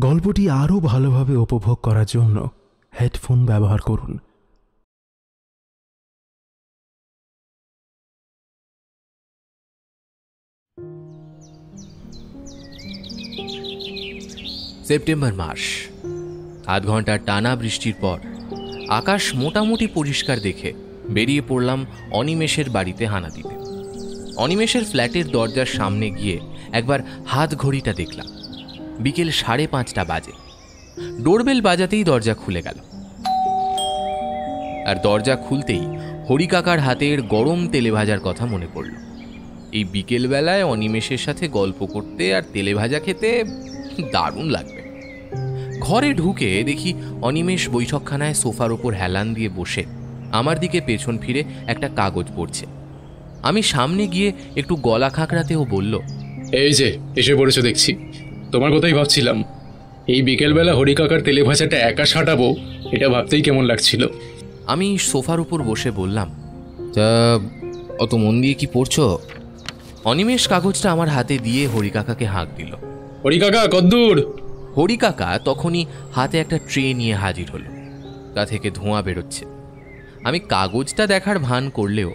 গল্পটি আরও ভালোভাবে উপভোগ করার জন্য হেডফোন ব্যবহার করুন। সেপ্টেম্বর মাস। আধ ঘন্টার টানা বৃষ্টির পর আকাশ মোটামুটি পরিষ্কার দেখে বেরিয়ে পড়লাম অনিমেষের বাড়িতে হানা দিতে। অনিমেষের ফ্ল্যাটের দরজার সামনে গিয়ে একবার হাত ঘড়িটা দেখলাম। বিকেল 5:30 বাজে। ডোরবেল বাজাতেই দরজা খুলে গেল, আর দরজা খুলতেই হরিকাকার হাতের গরম তেলে ভাজার কথা মনে পড়ল। এই বিকেলবেলায় অনিমেষের সাথে গল্প করতে আর তেলে ভাজা খেতে দারুণ লাগবে। ঘরে ঢুকে দেখি অনিমেষ বৈঠকখানায় সোফার ওপর হেলান দিয়ে বসে আমার দিকে পেছন ফিরে একটা কাগজ পড়ছে। আমি সামনে গিয়ে একটু গলা খাঁকড়াতেও বলল, এই যে এসে পড়েছো দেখছি, তোমার কথাই ভাবছিলাম। এই বিকেলবেলা হরিকাকার তেলে ভাজাটা একা সাঁটাবো, এটা ভাবতেই কেমন লাগছিল। আমি সোফার উপর বসে বললাম, তা অত মন দিয়ে কি পড়ছো? অনিমেষ কাগজটা আমার হাতে দিয়ে হরিকাকাকে হাঁক দিল। হরিকাকা কদ্দূর? হরিকাকা তখনই হাতে একটা ট্রে নিয়ে হাজির হলো। তা থেকে ধোঁয়া বেরোচ্ছে। আমি কাগজটা দেখার ভান করলেও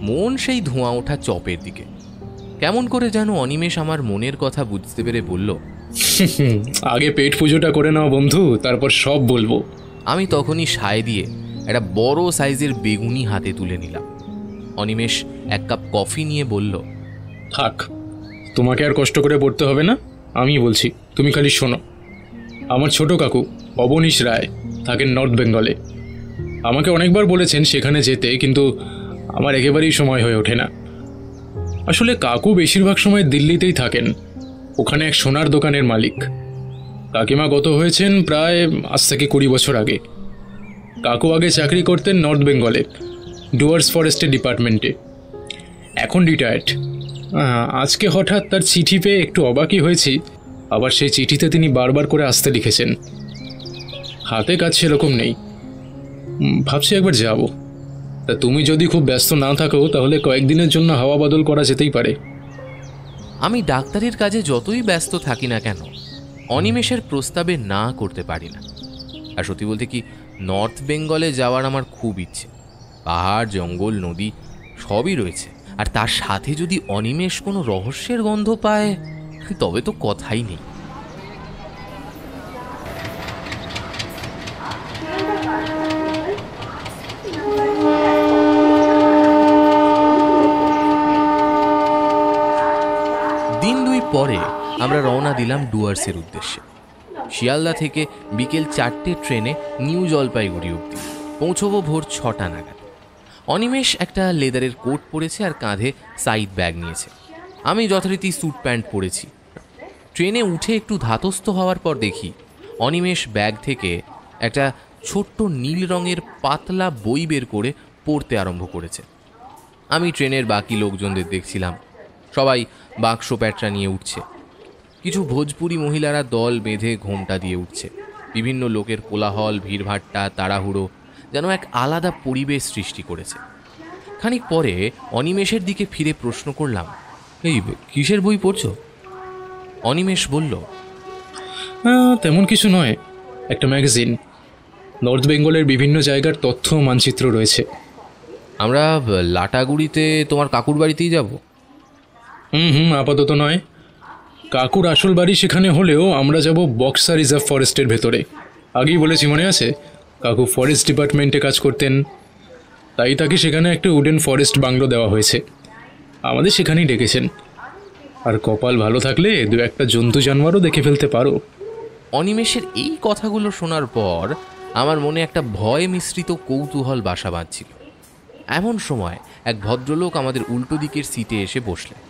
মন সেই ধোঁয়া ওঠা চপের দিকে। কেমন করে যেন অনিমেষ আমার মনের কথা বুঝতে পেরে বলল, আগে পেট পুজোটা করে নাও বন্ধু, তারপর সব বলবো। আমি তখনই সায় দিয়ে একটা বড় সাইজের বেগুনি হাতে তুলে নিলাম। অনিমেষ 1 কাপ কফি নিয়ে বলল, থাক, তোমাকে আর কষ্ট করে পড়তে হবে না, আমি বলছি, তুমি খালি শোনো। আমার ছোট কাকু অবনীশ রায় থাকেন নর্থ বেঙ্গলে। আমাকে অনেকবার বলেছেন সেখানে যেতে, কিন্তু আমার একেবারেই সময় হয়ে ওঠে না। আসলে কাকু বেশিরভাগ সময় দিল্লিতেই থাকেন, ওখানে এক সোনার দোকানের মালিক। কাকিমা গত হয়েছেন প্রায় আজ থেকে 20 বছর আগে। কাকু আগে চাকরি করতেন নর্থ বেঙ্গলে, ডুয়ার্স ফরেস্টের ডিপার্টমেন্টে, এখন রিটায়ার্ড। আজকে হঠাৎ তার চিঠি পেয়ে একটু অবাকই হয়েছি। আবার সেই চিঠিতে তিনি বারবার করে আসতে লিখেছেন। হাতে কাজ সেরকম নেই, ভাবছি একবার যাব। তা তুমি যদি খুব ব্যস্ত না থাকো তাহলে কয়েকদিনের জন্য হাওয়া বদল করা যেতেই পারে। আমি ডাক্তারের কাজে যতই ব্যস্ত থাকি না কেন, অনিমেষের প্রস্তাবে না করতে পারি না। আর সত্যি বলতে কি, নর্থ বেঙ্গলে যাওয়ার আমার খুব ইচ্ছে। পাহাড়, জঙ্গল, নদী সবই রয়েছে, আর তার সাথে যদি অনিমেষ কোনো রহস্যের গন্ধ পায় তবে তো কথাই নেই। দিন 2 পরে আমরা রওনা দিলাম ডুয়ার্সের উদ্দেশ্যে। শিয়ালদা থেকে বিকেল 4টে ট্রেনে নিউ জলপাইগুড়ি অবধি পৌঁছবো ভোর 6টা নাগাদ। অনিমেষ একটা লেদারের কোট পরেছে আর কাঁধে সাইড ব্যাগ নিয়েছে। আমি যথারীতি স্যুট প্যান্ট পরেছি। ট্রেনে উঠে একটু ধাতস্থ হওয়ার পর দেখি অনিমেষ ব্যাগ থেকে একটা ছোট্ট নীল রঙের পাতলা বই বের করে পড়তে আরম্ভ করেছে। আমি ট্রেনের বাকি লোকজনদের দেখছিলাম, সবাই বাক্স প্যাটরা নিয়ে উঠছে। কিছু ভোজপুরি মহিলারা দল বেঁধে ঘোমটা দিয়ে উঠছে। বিভিন্ন লোকের কোলাহল, ভিড়ভাট্টা, তাড়াহুড়ো যেন এক আলাদা পরিবেশ সৃষ্টি করেছে। খানিক পরে অনিমেষের দিকে ফিরে প্রশ্ন করলাম, এই কিসের বই পড়ছো? অনিমেষ বলল, তেমন কিছু নয়, একটা ম্যাগাজিন। নর্থ বেঙ্গলের বিভিন্ন জায়গার তথ্য মানচিত্র রয়েছে। আমরা লাটাগুড়িতে তোমার কাকুর বাড়িতেই যাব। আপাতত নয়, কাকুর আসল বাড়ি সেখানে হলেও আমরা যাব বক্সা রিজার্ভ ফরেস্টের ভেতরে। আগেই বলেছি, মনে আছে? কাকু ফরেস্ট ডিপার্টমেন্টে কাজ করতেন, তাই তাকে সেখানে একটা উডেন ফরেস্ট বাংলো দেওয়া হয়েছে। আমাদের সেখানেই ডেকেছেন। আর কপাল ভালো থাকলে 2-1টা জন্তু জানোয়ারও দেখে ফেলতে পারো। অনিমেষের এই কথাগুলো শোনার পর আমার মনে একটা ভয় মিশ্রিত কৌতূহল বাসা বাঁধছিল। এমন সময় এক ভদ্রলোক আমাদের উল্টো দিকের সিটে এসে বসলেন।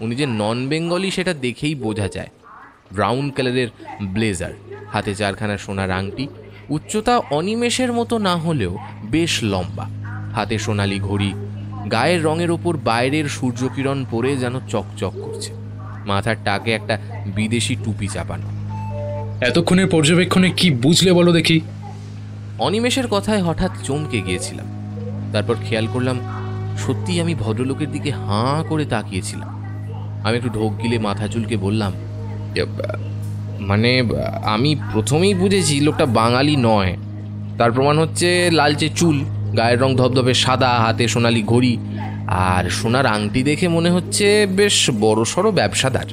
উনি যে নন বেঙ্গলি সেটা দেখেই বোঝা যায়। ব্রাউন কালারের ব্লেজার, হাতে 4খানা সোনার আংটি, উচ্চতা অনিমেষের মতো না হলেও বেশ লম্বা, হাতে সোনালি ঘড়ি, গায়ের রঙের ওপর বাইরের সূর্যকিরণ পরে যেন চকচক করছে। মাথার টাকে একটা বিদেশি টুপি চাপানো। এতক্ষণের পর্যবেক্ষণে কি বুঝলে বলো দেখি? অনিমেষের কথায় হঠাৎ চমকে গিয়েছিলাম। তারপর খেয়াল করলাম সত্যিই আমি ভদ্রলোকের দিকে হাঁ করে তাকিয়েছিলাম। আমি একটু ঢোক গিলে মাথা চুলকে বললাম, মানে আমি প্রথমেই বুঝেছি লোকটা বাঙালি নয়। তার প্রমাণ হচ্ছে লালচে চুল, গায়ের রং ধবধবে সাদা, হাতে সোনালি ঘড়ি আর সোনার আংটি দেখে মনে হচ্ছে বেশ বড়সড় ব্যবসাদার।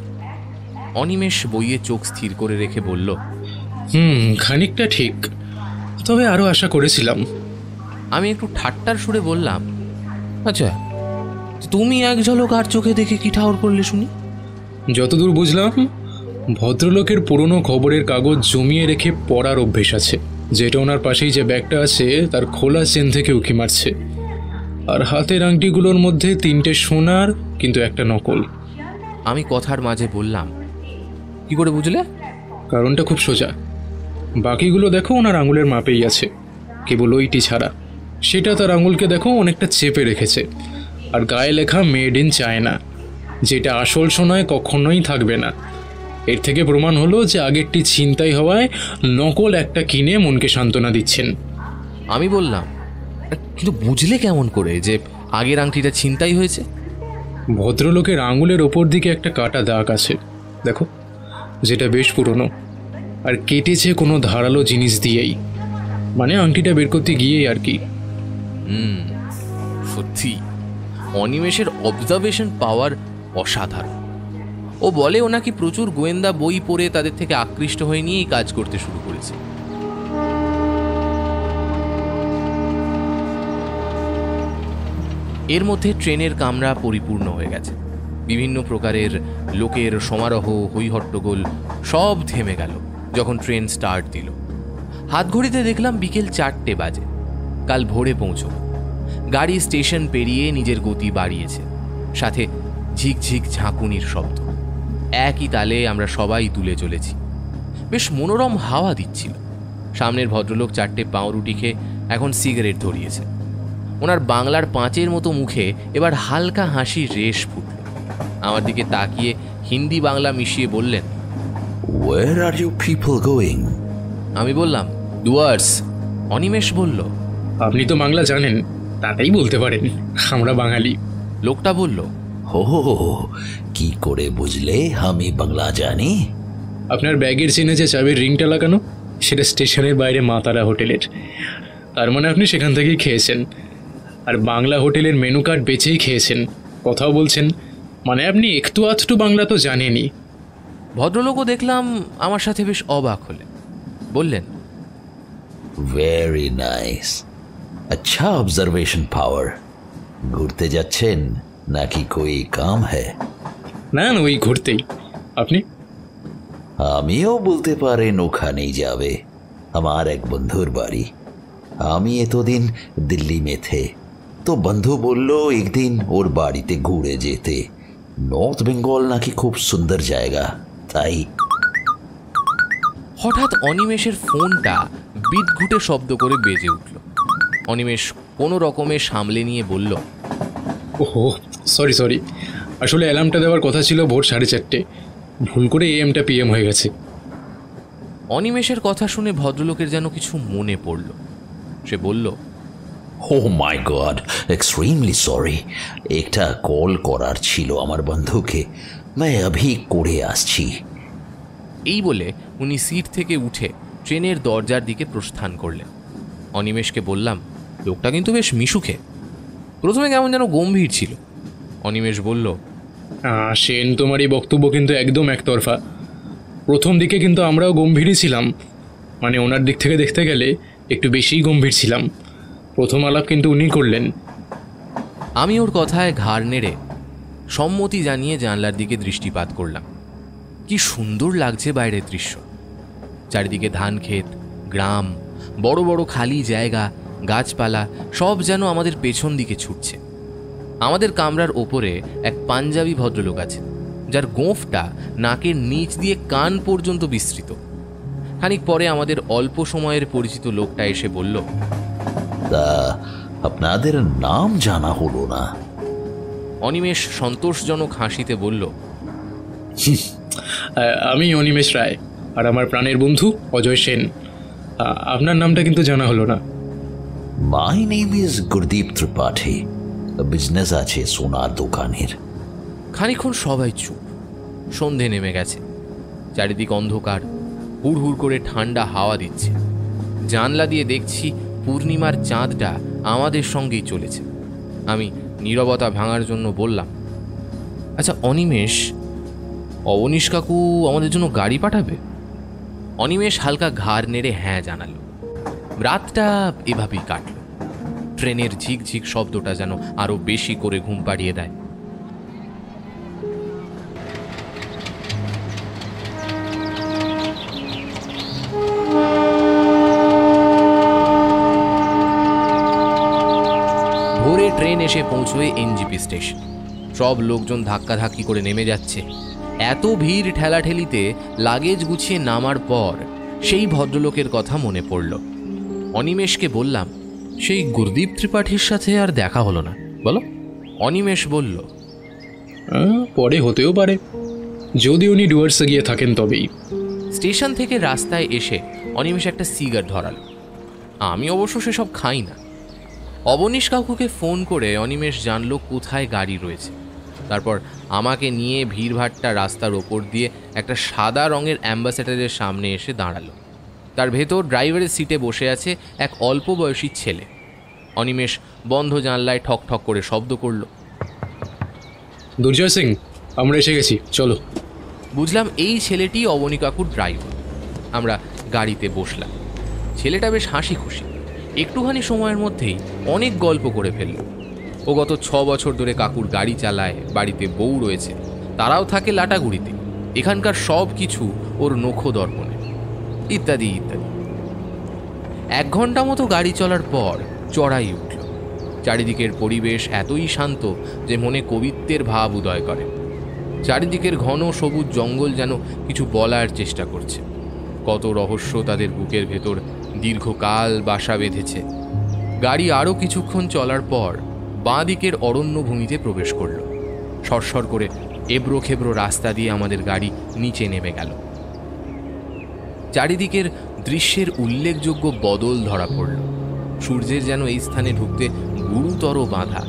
অনিমেষ বইয়ে চোখ স্থির করে রেখে বলল, খানিকটা ঠিক, তবে আরও আশা করেছিলাম। আমি একটু ঠাট্টার সুরে বললাম, আচ্ছা তুমি এক ঝলক আর চোখে দেখে কি ঠাউর করলে শুনি? যতদূর বুঝলাম, ভদ্রলোকের পুরনো খবরের কাগজ জমিয়ে রেখে পড়ার অভ্যেস আছে, যেটা ওনার পাশেই যে ব্যাগটা আছে তার খোলা চেন থেকে উঁকি মারছে। আর হাতের আংটিগুলোর মধ্যে 3টে সোনার, কিন্তু একটা নকল। আমি কথার মাঝে বললাম, কি করে বুঝলে? কারণটা খুব সোজা। বাকিগুলো দেখো ওনার আঙুলের মাপেই আছে, কেবল ওইটি ছাড়া। সেটা তার আঙুলকে দেখো অনেকটা চেপে রেখেছে, আর গায়ে লেখা মেড ইন চায়না, যেটা আসল সোনায় কখনোই থাকবে না। এর থেকে প্রমাণ হলো যে আগেরটি ছিনতাই হওয়ায় নকল একটা কিনে মনকে সান্ত্বনা দিচ্ছেন। আমি বললাম, কিন্তু বুঝলে কেমন করে যে আগের আংটিটা ছিনতাই হয়েছে? ভদ্রলোকের আঙুলের ওপর দিকে একটা কাটা দাগ আছে দেখো, যেটা বেশ পুরনো, আর কেটেছে কোনো ধারালো জিনিস দিয়েই, মানে আংটিটা বের করতে গিয়েই আর কি। সত্যি অনিমেষের অবজারভেশন পাওয়ার অসাধারণ। ও বলে ও নাকি প্রচুর গোয়েন্দা বই পড়ে তাদের থেকে আকৃষ্ট হয়ে নিয়েই কাজ করতে শুরু করেছে। এর মধ্যে ট্রেনের কামরা পরিপূর্ণ হয়ে গেছে। বিভিন্ন প্রকারের লোকের সমারোহ, হইহট্টগোল সব থেমে গেল যখন ট্রেন স্টার্ট দিল। হাতঘড়িতে দেখলাম বিকেল 4টে বাজে। কাল ভোরে পৌঁছব। গাড়ি স্টেশন পেরিয়ে নিজের গতি বাড়িয়েছে, সাথে ঝিকঝিক ঝাঁকুনির শব্দ। একই তালে আমরা সবাই তুলে চলেছি। বেশ মনোরম হাওয়া দিচ্ছিল। সামনের ভদ্রলোক 4টে পাউরুটি খেয়ে এখন সিগারেট ধরিয়েছে। ওনার বাংলার 5-এর মতো মুখে এবার হালকা হাসি রেশ ফুটল। আমার দিকে তাকিয়ে হিন্দি বাংলা মিশিয়ে বললেন, Where are you people going? আমি বললাম, ডুয়ার্স। অনিমেষ বলল, আপনি তো বাংলা জানেন, তাতেই বলতে পারেন আমরা বাঙালি। লোকটা বলল, হো কি করে বুঝলে আমি বাংলা জানি? আপনার ব্যাগের চেনে যে চাবির রিংটা লাগানো, সেটা স্টেশনের বাইরে মা তারা হোটেলের। তার মানে আপনি সেখান থেকেই খেয়েছেন, আর বাংলা হোটেলের মেনু কার্ড বেচেই খেয়েছেন, কথাও বলছেন, মানে আপনি একটু আধটু বাংলা তো জানেনই। ভদ্রলোকও দেখলাম আমার সাথে বেশ অবাক হলেন। বললেন, ভেরি নাইস, আচ্ছা অবজারভেশন পাওয়ার। ঘুরতে যাচ্ছেন নাকি কোই কাম হ্যায়? না ওই ঘুরতেই। আপনি? আমিও বলতে পারেন ওখানেই যাবে, আমার এক বন্ধুর বাড়ি। আমি এতদিন দিল্লি মে থে, তো বন্ধু বলল একদিন ওর বাড়িতে ঘুরে যেতে। নর্থ বেঙ্গল নাকি খুব সুন্দর জায়গা, তাই। হঠাৎ অনিমেষের ফোনটা বিদঘুটে শব্দ করে বেজে উঠল। অনিমেষ কোনো রকমে সামলে নিয়ে বলল, ওহো সরি, আসলে অ্যালার্মটা দেওয়ার কথা ছিল ভোর 4:30, ভুল করে AM-টা PM হয়ে গেছে। অনিমেষের কথা শুনে ভদ্রলোকের যেন কিছু মনে পড়ল। সে বলল, ও মাই গড, এক্সট্রিমলি সরি। একটা কল করার ছিল আমার বন্ধুকে, मैं अभी করে আসছি। এই বলে উনি সিট থেকে উঠে ট্রেনের দরজার দিকে প্রস্থান করলেন। অনিমেষকে বললাম, লোকটা কিন্তু বেশ মিশুকে। প্রথমে কেমন যেন গম্ভীর ছিল। অনিমেষ বলল, সেন, তোমার এই বক্তব্য কিন্তু একদম একতরফা। প্রথম দিকে কিন্তু আমরাও গম্ভীরই ছিলাম, মানে ওনার দিক থেকে দেখতে গেলে একটু বেশিই গম্ভীর ছিলাম। প্রথম আলাপ কিন্তু উনি করলেন। আমি ওর কথায় ঘাড় নেড়ে সম্মতি জানিয়ে জানলার দিকে দৃষ্টিপাত করলাম। কি সুন্দর লাগছে বাইরের দৃশ্য। চারিদিকে ধান ক্ষেত, গ্রাম, বড় বড় খালি জায়গা, গাছপালা সব যেন আমাদের পেছন দিকে ছুটছে। আমাদের কামরার ওপরে এক পাঞ্জাবি ভদ্রলোক আছেন, যার গোঁফটা নাকের নিচ দিয়ে কান পর্যন্ত বিস্তৃত। খানিক পরে আমাদের অল্প সময়ের পরিচিত লোকটা এসে বলল, তা আপনাদের নাম জানা হলো না? অনিমেষ সন্তোষজনক হাসিতে বলল, আমি অনিমেষ রায়, আর আমার প্রাণের বন্ধু অজয় সেন। আপনার নামটা কিন্তু জানা হলো না। My name is Gurdeep Tripathi, business আছে সোনার দোকানের। খানিকক্ষণ সবাই চুপ। সন্ধে নেমে গেছে। চারিদিক অন্ধকার, হুড় হুড় করে ঠান্ডা হাওয়া দিচ্ছে। জানলা দিয়ে দেখছি পূর্ণিমার চাঁদটা আমাদের সঙ্গেই চলেছে। আমি নীরবতা ভাঙার জন্য বললাম, আচ্ছা অনিমেষ, অবনীশ কাকু আমাদের জন্য গাড়ি পাঠাবে? অনিমেষ হালকা ঘাড় নেড়ে হ্যাঁ জানালো। রাতটা এভাবেই কাটল। ট্রেনের ঝিকঝিক শব্দটা যেন আরো বেশি করে ঘুম পাড়িয়ে দেয়। ভোরে ট্রেন এসে পৌঁছয় এনজিপি স্টেশন। সব লোকজন ধাক্কাধাক্কি করে নেমে যাচ্ছে। এত ভিড় ঠেলাঠেলিতে লাগেজ গুছিয়ে নামার পর সেই ভদ্রলোকের কথা মনে পড়ল। অনিমেষকে বললাম, সেই গুরদীপ ত্রিপাঠীর সাথে আর দেখা হলো না, বলো? অনিমেষ বলল, পরে হতেও পারে, যদি উনি ডুয়ার্সে গিয়ে থাকেন তবেই। স্টেশন থেকে রাস্তায় এসে অনিমেষ একটা সিগারেট ধরালো। আমি অবশ্য সেসব খাই না। অবনীশ কাকুকে ফোন করে অনিমেষ জানলো কোথায় গাড়ি রয়েছে। তারপর আমাকে নিয়ে ভিড়ভাট্টা রাস্তার ওপর দিয়ে একটা সাদা রঙের অ্যাম্বাসেডারের সামনে এসে দাঁড়ালো। তার ভেতর ড্রাইভারের সিটে বসে আছে এক অল্প বয়সী ছেলে। অনিমেষ বন্ধ জানলায় ঠক ঠক করে শব্দ করল। দুর্জয় সিং, আমরা এসে গেছি, চলো। বুঝলাম এই ছেলেটি অবনী কাকুর ড্রাইভার। আমরা গাড়িতে বসলাম। ছেলেটা বেশ হাসি খুশি। একটুখানি সময়ের মধ্যেই অনেক গল্প করে ফেলল। ও গত 6 বছর ধরে কাকুর গাড়ি চালায়, বাড়িতে বউ রয়েছে, তারাও থাকে লাটাগুড়িতে, এখানকার সব কিছু ওর নখো দর্পণে, ইত্যাদি ইত্যাদি। 1 ঘন্টা মতো গাড়ি চলার পর চড়াই উঠল। চারিদিকের পরিবেশ এতই শান্ত যে মনে কবিত্বের ভাব উদয় করে। চারিদিকের ঘন সবুজ জঙ্গল যেন কিছু বলার চেষ্টা করছে। কত রহস্য তাদের বুকের ভেতর দীর্ঘকাল বাসা বেঁধেছে। গাড়ি আরও কিছুক্ষণ চলার পর বাঁ দিকের অরণ্য ভূমিতে প্রবেশ করল। সরসর করে এবড়ো খেবড়ো রাস্তা দিয়ে আমাদের গাড়ি নিচে নেমে গেল। চারিদিকের দৃশ্যের উল্লেখযোগ্য বদল ধরা পড়ল। সূর্যের যেন এই স্থানে ঢুকতে গুরুতর বাধা।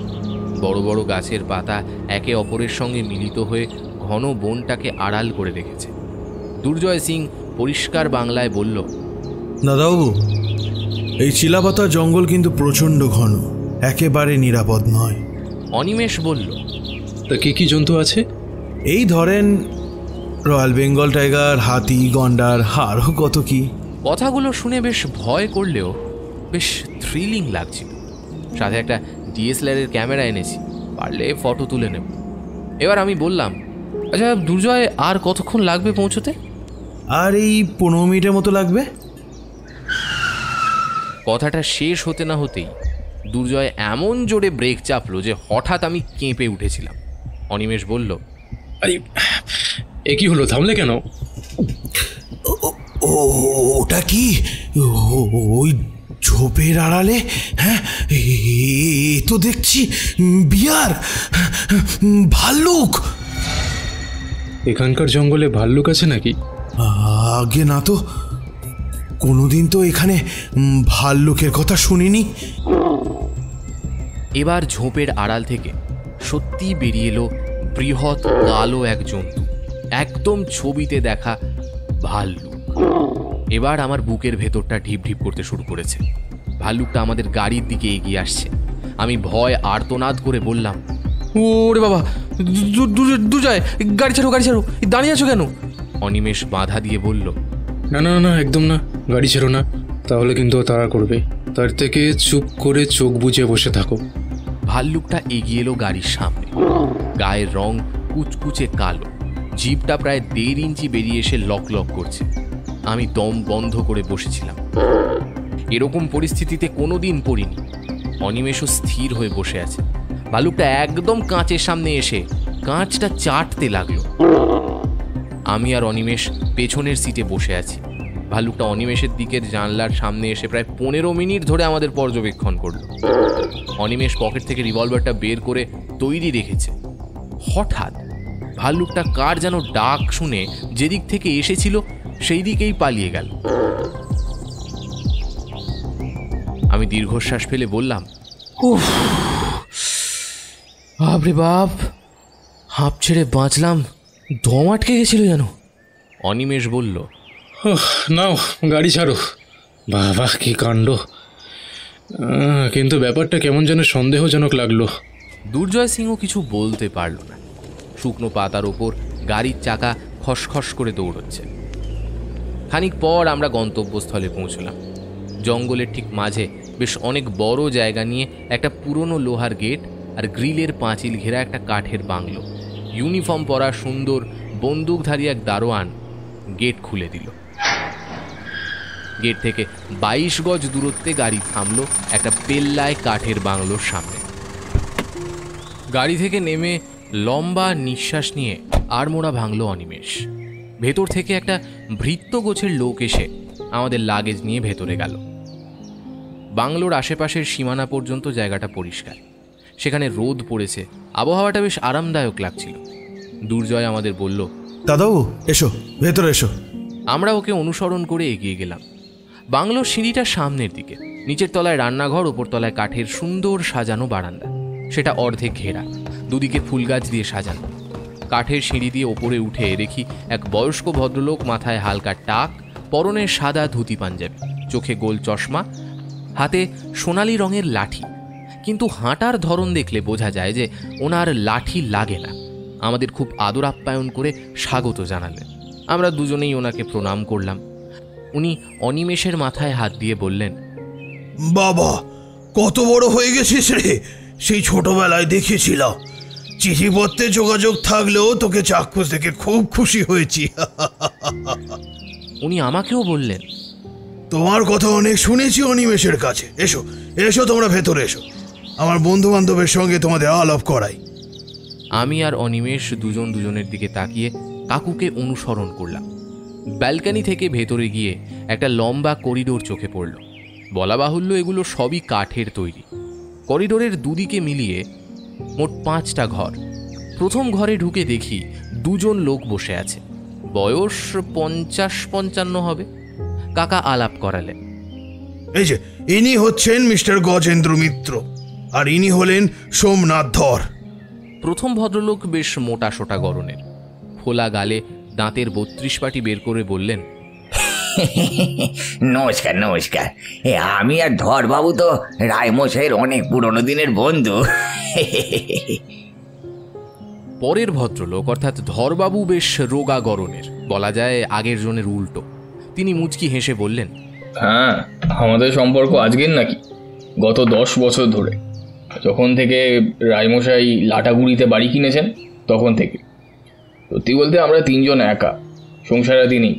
বড় বড় গাছের পাতা একে অপরের সঙ্গে মিলিত হয়ে ঘন বনটাকে আড়াল করে রেখেছে। দুর্জয় সিং পরিষ্কার বাংলায় বলল, দাদাবাবু, এই চিলাপাতা জঙ্গল কিন্তু প্রচণ্ড ঘন, একেবারে নিরাপদ নয়। অনিমেষ বলল, তা কি কি জন্তু আছে? এই ধরেন রয়্যাল বেঙ্গল টাইগার, হাতি, গন্ডার, আরও কত কি। কথাগুলো শুনে বেশ ভয় করলেও বেশ থ্রিলিং লাগছিল। সাথে একটা ডিএসএলআরের ক্যামেরা এনেছি, পারলে ফটো তুলে নেব। এবার আমি বললাম, আচ্ছা দুর্জয়, আর কতক্ষণ লাগবে পৌঁছতে? আর এই 15 মিনিটের মতো লাগবে। কথাটা শেষ হতে না হতেই দুর্জয় এমন জোরে ব্রেক চাপলো যে হঠাৎ আমি কেঁপে উঠেছিলাম। অনিমেষ বলল, আরে এ কি হলো, থামলে কেন? ওটা কি? ওই ঝোপের আড়ালে, হ্যাঁ, এ তো দেখছি বিয়ার, ভাল্লুক। এখানকার জঙ্গলে ভাল্লুক আছে নাকি? আগে না তো, কোনোদিন তো এখানে ভাল্লুকের কথা শুনিনি। এবার ঝোপের আড়াল থেকে সত্যি বেরিয়ে এলো বৃহৎ কালো এক জন্তু, একদম ছবিতে দেখা ভাল্লুক। এবার আমার বুকের ভেতরটা ঢিপ ঢিপ করতে শুরু করেছে। ভাল্লুকটা আমাদের গাড়ির দিকে এগিয়ে আসছে। আমি ভয় আর্তনাদ করে বললাম, ওরে বাবা, দুর্জয়, গাড়ি ছাড়ো, গাড়ি ছাড়ো, দাঁড়িয়ে আছো কেন? অনিমেষ বাধা দিয়ে বলল, না না না, একদম না, গাড়ি ছেড়ো না, তাহলে কিন্তু তাড়া করবে। তার থেকে চুপ করে চোখ বুজে বসে থাকো। ভাল্লুকটা এগিয়ে এলো গাড়ির সামনে। গায়ের রং কুচকুচে কালো, জিভটা প্রায় 1.5 ইঞ্চি বেরিয়ে এসে লক লক করছে। আমি দম বন্ধ করে বসেছিলাম। এরকম পরিস্থিতিতে কোনোদিন পড়িনি। অনিমেষও স্থির হয়ে বসে আছে। ভাল্লুকটা একদম কাঁচের সামনে এসে কাঁচটা চাটতে লাগলো। আমি আর অনিমেষ পেছনের সিটে বসে আছি। ভাল্লুকটা অনিমেষের দিকের জানলার সামনে এসে প্রায় 15 মিনিট ধরে আমাদের পর্যবেক্ষণ করলো। অনিমেষ পকেট থেকে রিভলভারটা বের করে তৈরি রেখেছে। হঠাৎ ভাল্লুকটা কার যেন ডাক শুনে যেদিক থেকে এসেছিল সেই দিকেই পালিয়ে গেল। আমি দীর্ঘশ্বাস ফেলে বললাম, উফ, বাপরে বাপ, হাঁপ ছেড়ে বাঁচলাম, দম আটকে গেছিল যেন। অনিমেষ বলল, নাও গাড়ি ছাড়ো। বাবা কি কাণ্ড! কিন্তু ব্যাপারটা কেমন যেন সন্দেহজনক লাগলো। দুর্জয় সিংও কিছু বলতে পারল না। শুকনো পাতার ওপর গাড়ির চাকা খসখস করে দৌড়চ্ছে। খানিক পর আমরা গন্তব্যস্থলে পৌঁছলাম। জঙ্গলের ঠিক মাঝে বেশ অনেক বড় জায়গা নিয়ে একটা পুরনো লোহার গেট আর গ্রিলের পাঁচিল ঘেরা একটা কাঠের বাংলো। ইউনিফর্ম পরা সুন্দর বন্দুকধারী এক দারোয়ান গেট খুলে দিল। গেট থেকে 22 গজ দূরত্বে গাড়ি থামলো একটা পেল্লায় কাঠের বাংলোর সামনে। গাড়ি থেকে নেমে লম্বা নিঃশ্বাস নিয়ে আড়মোড়া ভাঙল অনিমেষ। ভেতর থেকে একটা ভৃত্য গোছের লোক এসে আমাদের লাগেজ নিয়ে ভেতরে গেল। বাংলোর আশেপাশের সীমানা পর্যন্ত জায়গাটা পরিষ্কার। সেখানে রোদ পড়েছে, আবহাওয়াটা বেশ আরামদায়ক লাগছিল। দুর্জয় আমাদের বলল, দাদাবাবু এসো, ভেতরে এসো। আমরা ওকে অনুসরণ করে এগিয়ে গেলাম। বাংলোর সিঁড়িটা সামনের দিকে, নিচের তলায় রান্নাঘর, ওপর তলায় কাঠের সুন্দর সাজানো বারান্দা। সেটা অর্ধেক ঘেরা, দুদিকে ফুল গাছ দিয়ে সাজানো। কাঠের সিঁড়ি দিয়ে ওপরে উঠে দেখি এক বয়স্ক ভদ্রলোক, মাথায় হালকা টাক, পরনে সাদা ধুতি পাঞ্জাবি, চোখে গোল চশমা, হাতে সোনালি রঙের লাঠি। কিন্তু হাঁটার ধরন দেখলে বোঝা যায় যে ওনার লাঠি লাগে না। আমাদের খুব আদর আপ্যায়ন করে স্বাগত জানালেন। আমরা দুজনেই ওনাকে প্রণাম করলাম। উনি অনিমেষের মাথায় হাত দিয়ে বললেন, বাবা কত বড় হয়ে গেছিস রে! সেই ছোটবেলায় দেখেছিলাম, চিঠিপত্রে যোগাযোগ থাকলেও তোকে চাক্ষুষ দেখে খুব খুশি হয়েছি। উনি আমাকেও বললেন, তোমার কথা অনেক শুনেছি অনিমেষের কাছে। এসো এসো, তোমরা ভেতরে এসো, আমার বন্ধু বান্ধবের সঙ্গে তোমাদের আলাপ করাই। আমি আর অনিমেষ দুজন দুজনের দিকে তাকিয়ে কাকুকে অনুসরণ করলাম। ব্যালকনি থেকে ভেতরে গিয়ে একটা লম্বা করিডোর চোখে পড়ল। বলা বাহুল্য এগুলো সবই কাঠের তৈরি। করিডোরের দুদিকে মিলিয়ে মোট 5টা ঘর। প্রথম ঘরে ঢুকে দেখি দুজন লোক বসে আছে, বয়স 50-55 হবে। কাকা আলাপ করালেন, এই যে ইনি হচ্ছেন মিস্টার গজেন্দ্র মিত্র, আর ইনি হলেন সোমনাথ ধর। প্রথম ভদ্রলোক বেশ মোটা সোটা গড়নের, ফোলা গালে দাঁতের 32 পাটি বের করে বললেন, নমস্কার নমস্কার। আমি আর ধরবাবু তো রায়মশাইয়ের অনেক পুরনো দিনের বন্ধু। পরের ভদ্রলোক অর্থাৎ ধরবাবু বেশ রোগা গড়নের, বলা যায় আগের জনের উল্টো। তিনি মুচকি হেসে বললেন, হ্যাঁ, আমাদের সম্পর্ক আজকের নাকি, গত 10 বছর ধরে, যখন থেকে রায়মশাই লাটাগুড়িতে বাড়ি কিনেছেন তখন থেকে। সত্যি বলতে আমরা 3 জন একা, সংসারাদি নেই।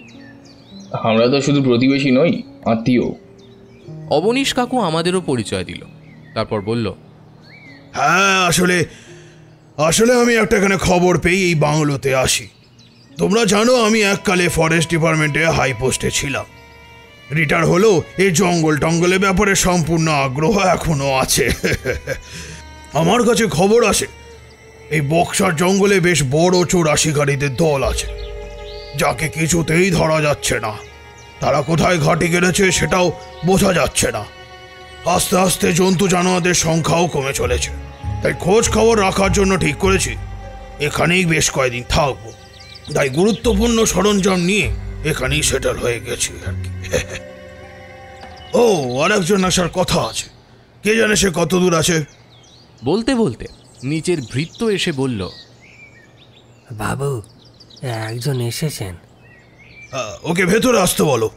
আমরা তো শুধু প্রতিবেশী নই, আত্মীয়। অবনীশ কাকু আমাদেরও পরিচয় দিল। তারপর বলল, হ্যাঁ, আসলে আমি একটা এখানে খবর পেয়ে এই বাংলোতে আসি। তোমরা জানো আমি এককালে ফরেস্ট ডিপার্টমেন্টে হাই পোস্টে ছিলাম। রিটায়ার হলেও এই জঙ্গল টঙ্গলের ব্যাপারে সম্পূর্ণ আগ্রহ এখনো আছে। আমার কাছে খবর আসে এই বক্সার জঙ্গলে বেশ বড় চোরা শিকারীদের দল আছে, যাকে কিছুতেই ধরা যাচ্ছে না। তারা কোথায় ঘাঁটি গেড়েছে সেটাও বোঝা যাচ্ছে না। আস্তে আস্তে জন্তু জানোয়ারদের সংখ্যাও কমে চলেছে। তাই খোঁজ খবর রাখার জন্য ঠিক করেছি এখানেই বেশ কয়েকদিন থাকবো। তাই গুরুত্বপূর্ণ সরঞ্জাম নিয়ে এখানেই সেটেল হয়ে গেছি আর কি। ও, আরেকজন আসার কথা আছে, কে জানে সে কত দূর আছে। বলতে বলতে নিচের ভৃত্য এসে বলল, বাবু একজন এসেছেন। ওকে ভেতরে আসতে বলো।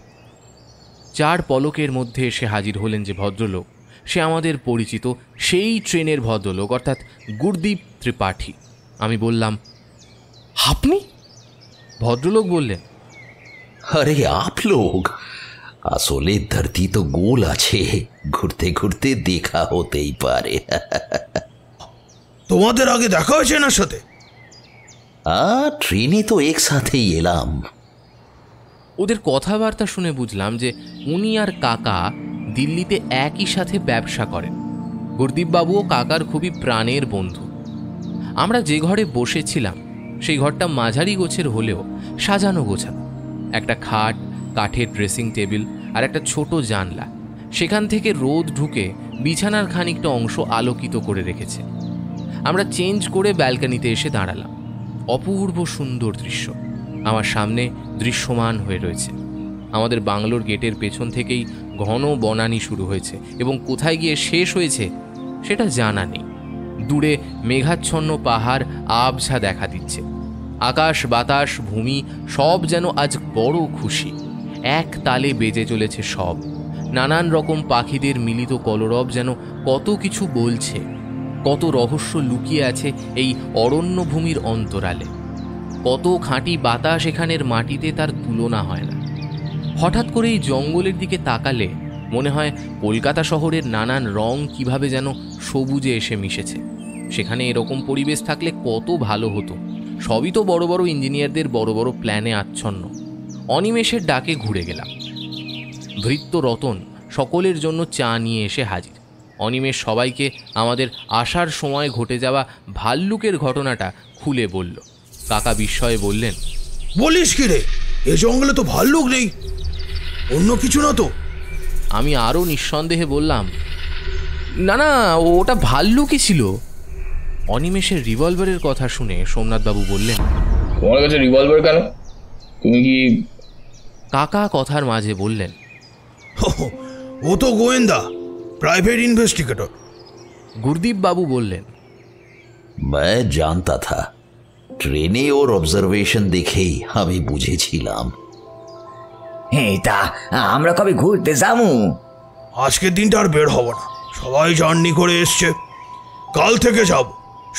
4 পলকের মধ্যে এসে হাজির হলেন যে ভদ্রলোক, সে আমাদের পরিচিত সেই ট্রেনের ভদ্রলোক অর্থাৎ গুরদীপ ত্রিপাঠী। আমি বললাম, আপনি? ভদ্রলোক বললেন, আরে আপ লোক, আসলে ধরতি তো গোল আছে, ঘুরতে ঘুরতে দেখা হতেই পারে। তোমাদের আগে দেখা হয়েছে এনার সাথে? ট্রেনে তো একসাথেই এলাম। ওদের কথাবার্তা শুনে বুঝলাম যে উনি আর কাকা দিল্লিতে একই সাথে ব্যবসা করেন। গুরদীপবাবুও কাকার খুবই প্রাণের বন্ধু। আমরা যে ঘরে বসেছিলাম সেই ঘরটা মাঝারি গোছের হলেও সাজানো গোছানো। একটা খাট, কাঠের ড্রেসিং টেবিল আর একটা ছোট জানলা। সেখান থেকে রোদ ঢুকে বিছানার খানিকটা অংশ আলোকিত করে রেখেছে। আমরা চেঞ্জ করে ব্যালকনিতে এসে দাঁড়ালাম। অপূর্ব সুন্দর দৃশ্য। আমার সামনে দৃশ্যমান হয়ে রয়েছে। আমাদের বাংলোর গেটের পেছন থেকেই ঘন বনানী শুরু হয়েছে এবং কোথায় গিয়ে শেষ হয়েছে সেটা জানা নেই। দূরে মেঘাচ্ছন্ন পাহাড় আবছা দেখা দিচ্ছে। আকাশ বাতাস ভূমি সব যেন আজ বড় খুশি, এক তালে বেজে চলেছে সব। নানান রকম পাখিদের মিলিত কলরব যেন কত কিছু বলছে, কত রহস্য লুকিয়ে আছে এই অরণ্যভূমির অন্তরালে। কত খাঁটি বাতাস এখানের মাটিতে, তার তুলনা হয় না। হঠাৎ করে এই জঙ্গলের দিকে তাকালে মনে হয় কলকাতা শহরের নানান রং কিভাবে যেন সবুজে এসে মিশেছে। সেখানে এরকম পরিবেশ থাকলে কত ভালো হতো। সবই তো বড় বড় ইঞ্জিনিয়ারদের বড় বড় প্ল্যানে আচ্ছন্ন। অনিমেষের ডাকে ঘুরে গেলাম। ভৃত্য রতন সকলের জন্য চা নিয়ে এসে হাজির। অনিমেষ সবাইকে আমাদের আসার সময় ঘটে যাওয়া ভাল্লুকের ঘটনাটা খুলে বলল। কাকা বিস্ময়ে বললেন, বলিস কি রে, এ জঙ্গলে তো ভাল্লুক নেই, অন্য কিছু না তো? আমি আরও নিঃসন্দেহে বললাম, না না, ওটা ভাল্লুকই ছিল। অনিমেষের রিভলভারের কথা শুনে সোমনাথবাবু বললেন, তোমার কাছে রিভলভার কেন? তুমি কি? কাকা কথার মাঝে বললেন, ও তো গোয়েন্দা, প্রাইভেট ইনভেস্টিগেটর। গুরদীপ বাবু বললেন, मैं जानता था, ট্রেনে ওর অবজারভেশন দেখেই আমি বুঝেছিলাম। তা আমরা কবে ঘুরতে যাবো? আজকের দিনটা আর বের হব না, সবাই জার্নি করে এসছে, কাল থেকে যাব।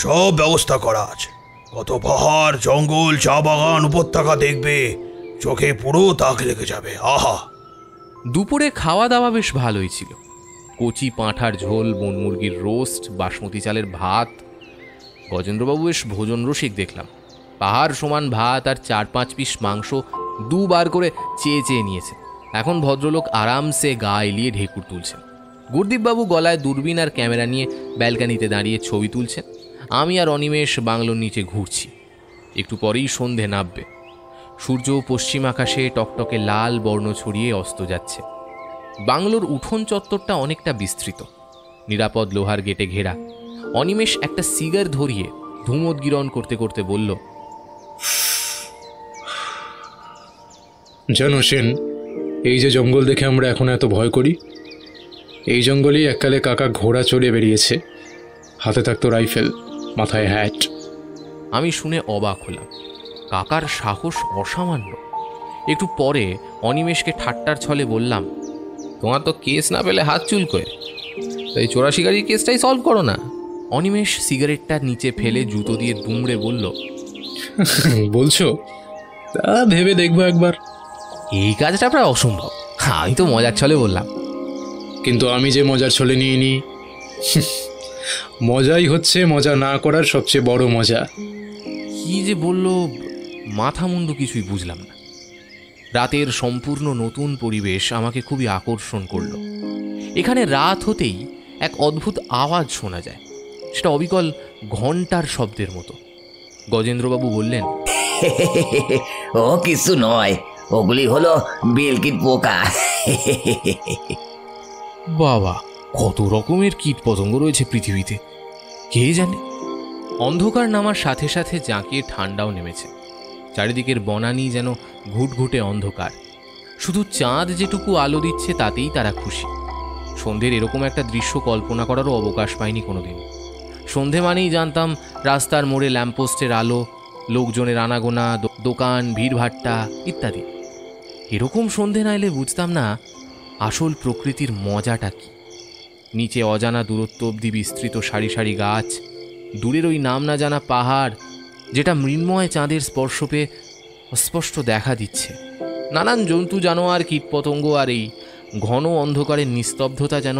সব ব্যবস্থা করা আছে। কত পাহাড় জঙ্গল, চা বাগান, উপত্যকা দেখবে, চোখে পুরো তাক লেগে যাবে। আহা! দুপুরে খাওয়া দাওয়া বেশ ভালোই ছিল। কচি পাঁঠার ঝোল, বনমুরগির রোস্ট, বাসমতি চালের ভাত। গজেন্দ্রবাবু বেশ ভোজন রসিক দেখলাম। পাহাড় সমান ভাত আর 4-5 পিস মাংস দুবার করে চেয়ে চেয়ে নিয়েছে। এখন ভদ্রলোক আরামসে গা এলিয়ে ঢেকুর তুলছেন। গুরদীপবাবু গলায় দূরবীন আর ক্যামেরা নিয়ে ব্যালকানিতে দাঁড়িয়ে ছবি তুলছেন। আমি আর অনিমেষ বাংলোর নিচে ঘুরছি। একটু পরেই সন্ধে নামবে। সূর্য পশ্চিম আকাশে টকটকে লাল বর্ণ ছড়িয়ে অস্ত যাচ্ছে। বাংলোর উঠোন চত্বরটা অনেকটা বিস্তৃত, নিরাপদ লোহার গেটে ঘেরা। অনিমেষ একটা সিগার ধরিয়ে ধূমোদ্গীরণ করতে করতে বলল, জানো সেন, এই যে জঙ্গল দেখে আমরা এখন এত ভয় করি, এই জঙ্গলেই এককালে কাকা ঘোড়া চড়ে বেরিয়েছে। হাতে থাকতো রাইফেল, মাথায় হ্যাট। আমি শুনে অবাক হলাম। কাকার সাহস অসামান্য। একটু পরে অনিমেষকে ঠাট্টার ছলে বললাম, তোমার তো কেস না পেলে হাত চুলকোয়, তাই চোরা শিকারির কেসটাই সলভ করো না। অনিমেষ সিগারেটটা নিচে ফেলে জুতো দিয়ে দুমড়ে বলল, বলছো? তা ভেবে দেখবো একবার। এই কাজটা প্রায় অসম্ভব। আমি তো মজার ছলে বললাম। কিন্তু আমি যে মজার ছলে নিয়ে নিই, মজাই হচ্ছে মজা না করার সবচেয়ে বড় মজা। কি যে বলল, মাথা মুন্ডু কিছুই বুঝলাম না। রাতের সম্পূর্ণ নতুন পরিবেশ আমাকে খুবই আকর্ষণ করল। এখানে রাত হতেই এক অদ্ভুত আওয়াজ শোনা যায়, সেটা অবিকল ঘণ্টার শব্দের মতো। গজেন্দ্রবাবু বললেন, ও কিছু নয়, ওগুলি হলো বিলকিট পোকা। বাবা, কত রকমের কীট পতঙ্গ রয়েছে পৃথিবীতে, কে জানে। অন্ধকার নামার সাথে সাথে জাঁকিয়ে ঠান্ডাও নেমেছে। চারিদিকের বনানী যেন ঘুটঘুটে অন্ধকার। শুধু চাঁদ যেটুকু আলো দিচ্ছে তাতেই তারা খুশি। সন্ধ্যের এরকম একটা দৃশ্য কল্পনা করারও অবকাশ পাইনি কোনোদিন। সন্ধে মানেই জানতাম রাস্তার মোড়ে ল্যাম্পপোস্টের আলো, লোকজনের আনাগোনা, দোকান, ভিড়ভাট্টা ইত্যাদি। এরকম সন্ধে না এলে বুঝতাম না আসল প্রকৃতির মজাটা কি। নিচে অজানা দূরত্ব অবধি বিস্তৃত সারি সারি গাছ, দূরের ওই নাম না জানা পাহাড় যেটা মৃন্ময় চাঁদের স্পর্শ পেয়ে অস্পষ্ট দেখা দিচ্ছে। নানান জন্তু জানোয়ার, কীটপতঙ্গ, আর এই ঘন অন্ধকারের নিস্তব্ধতা যেন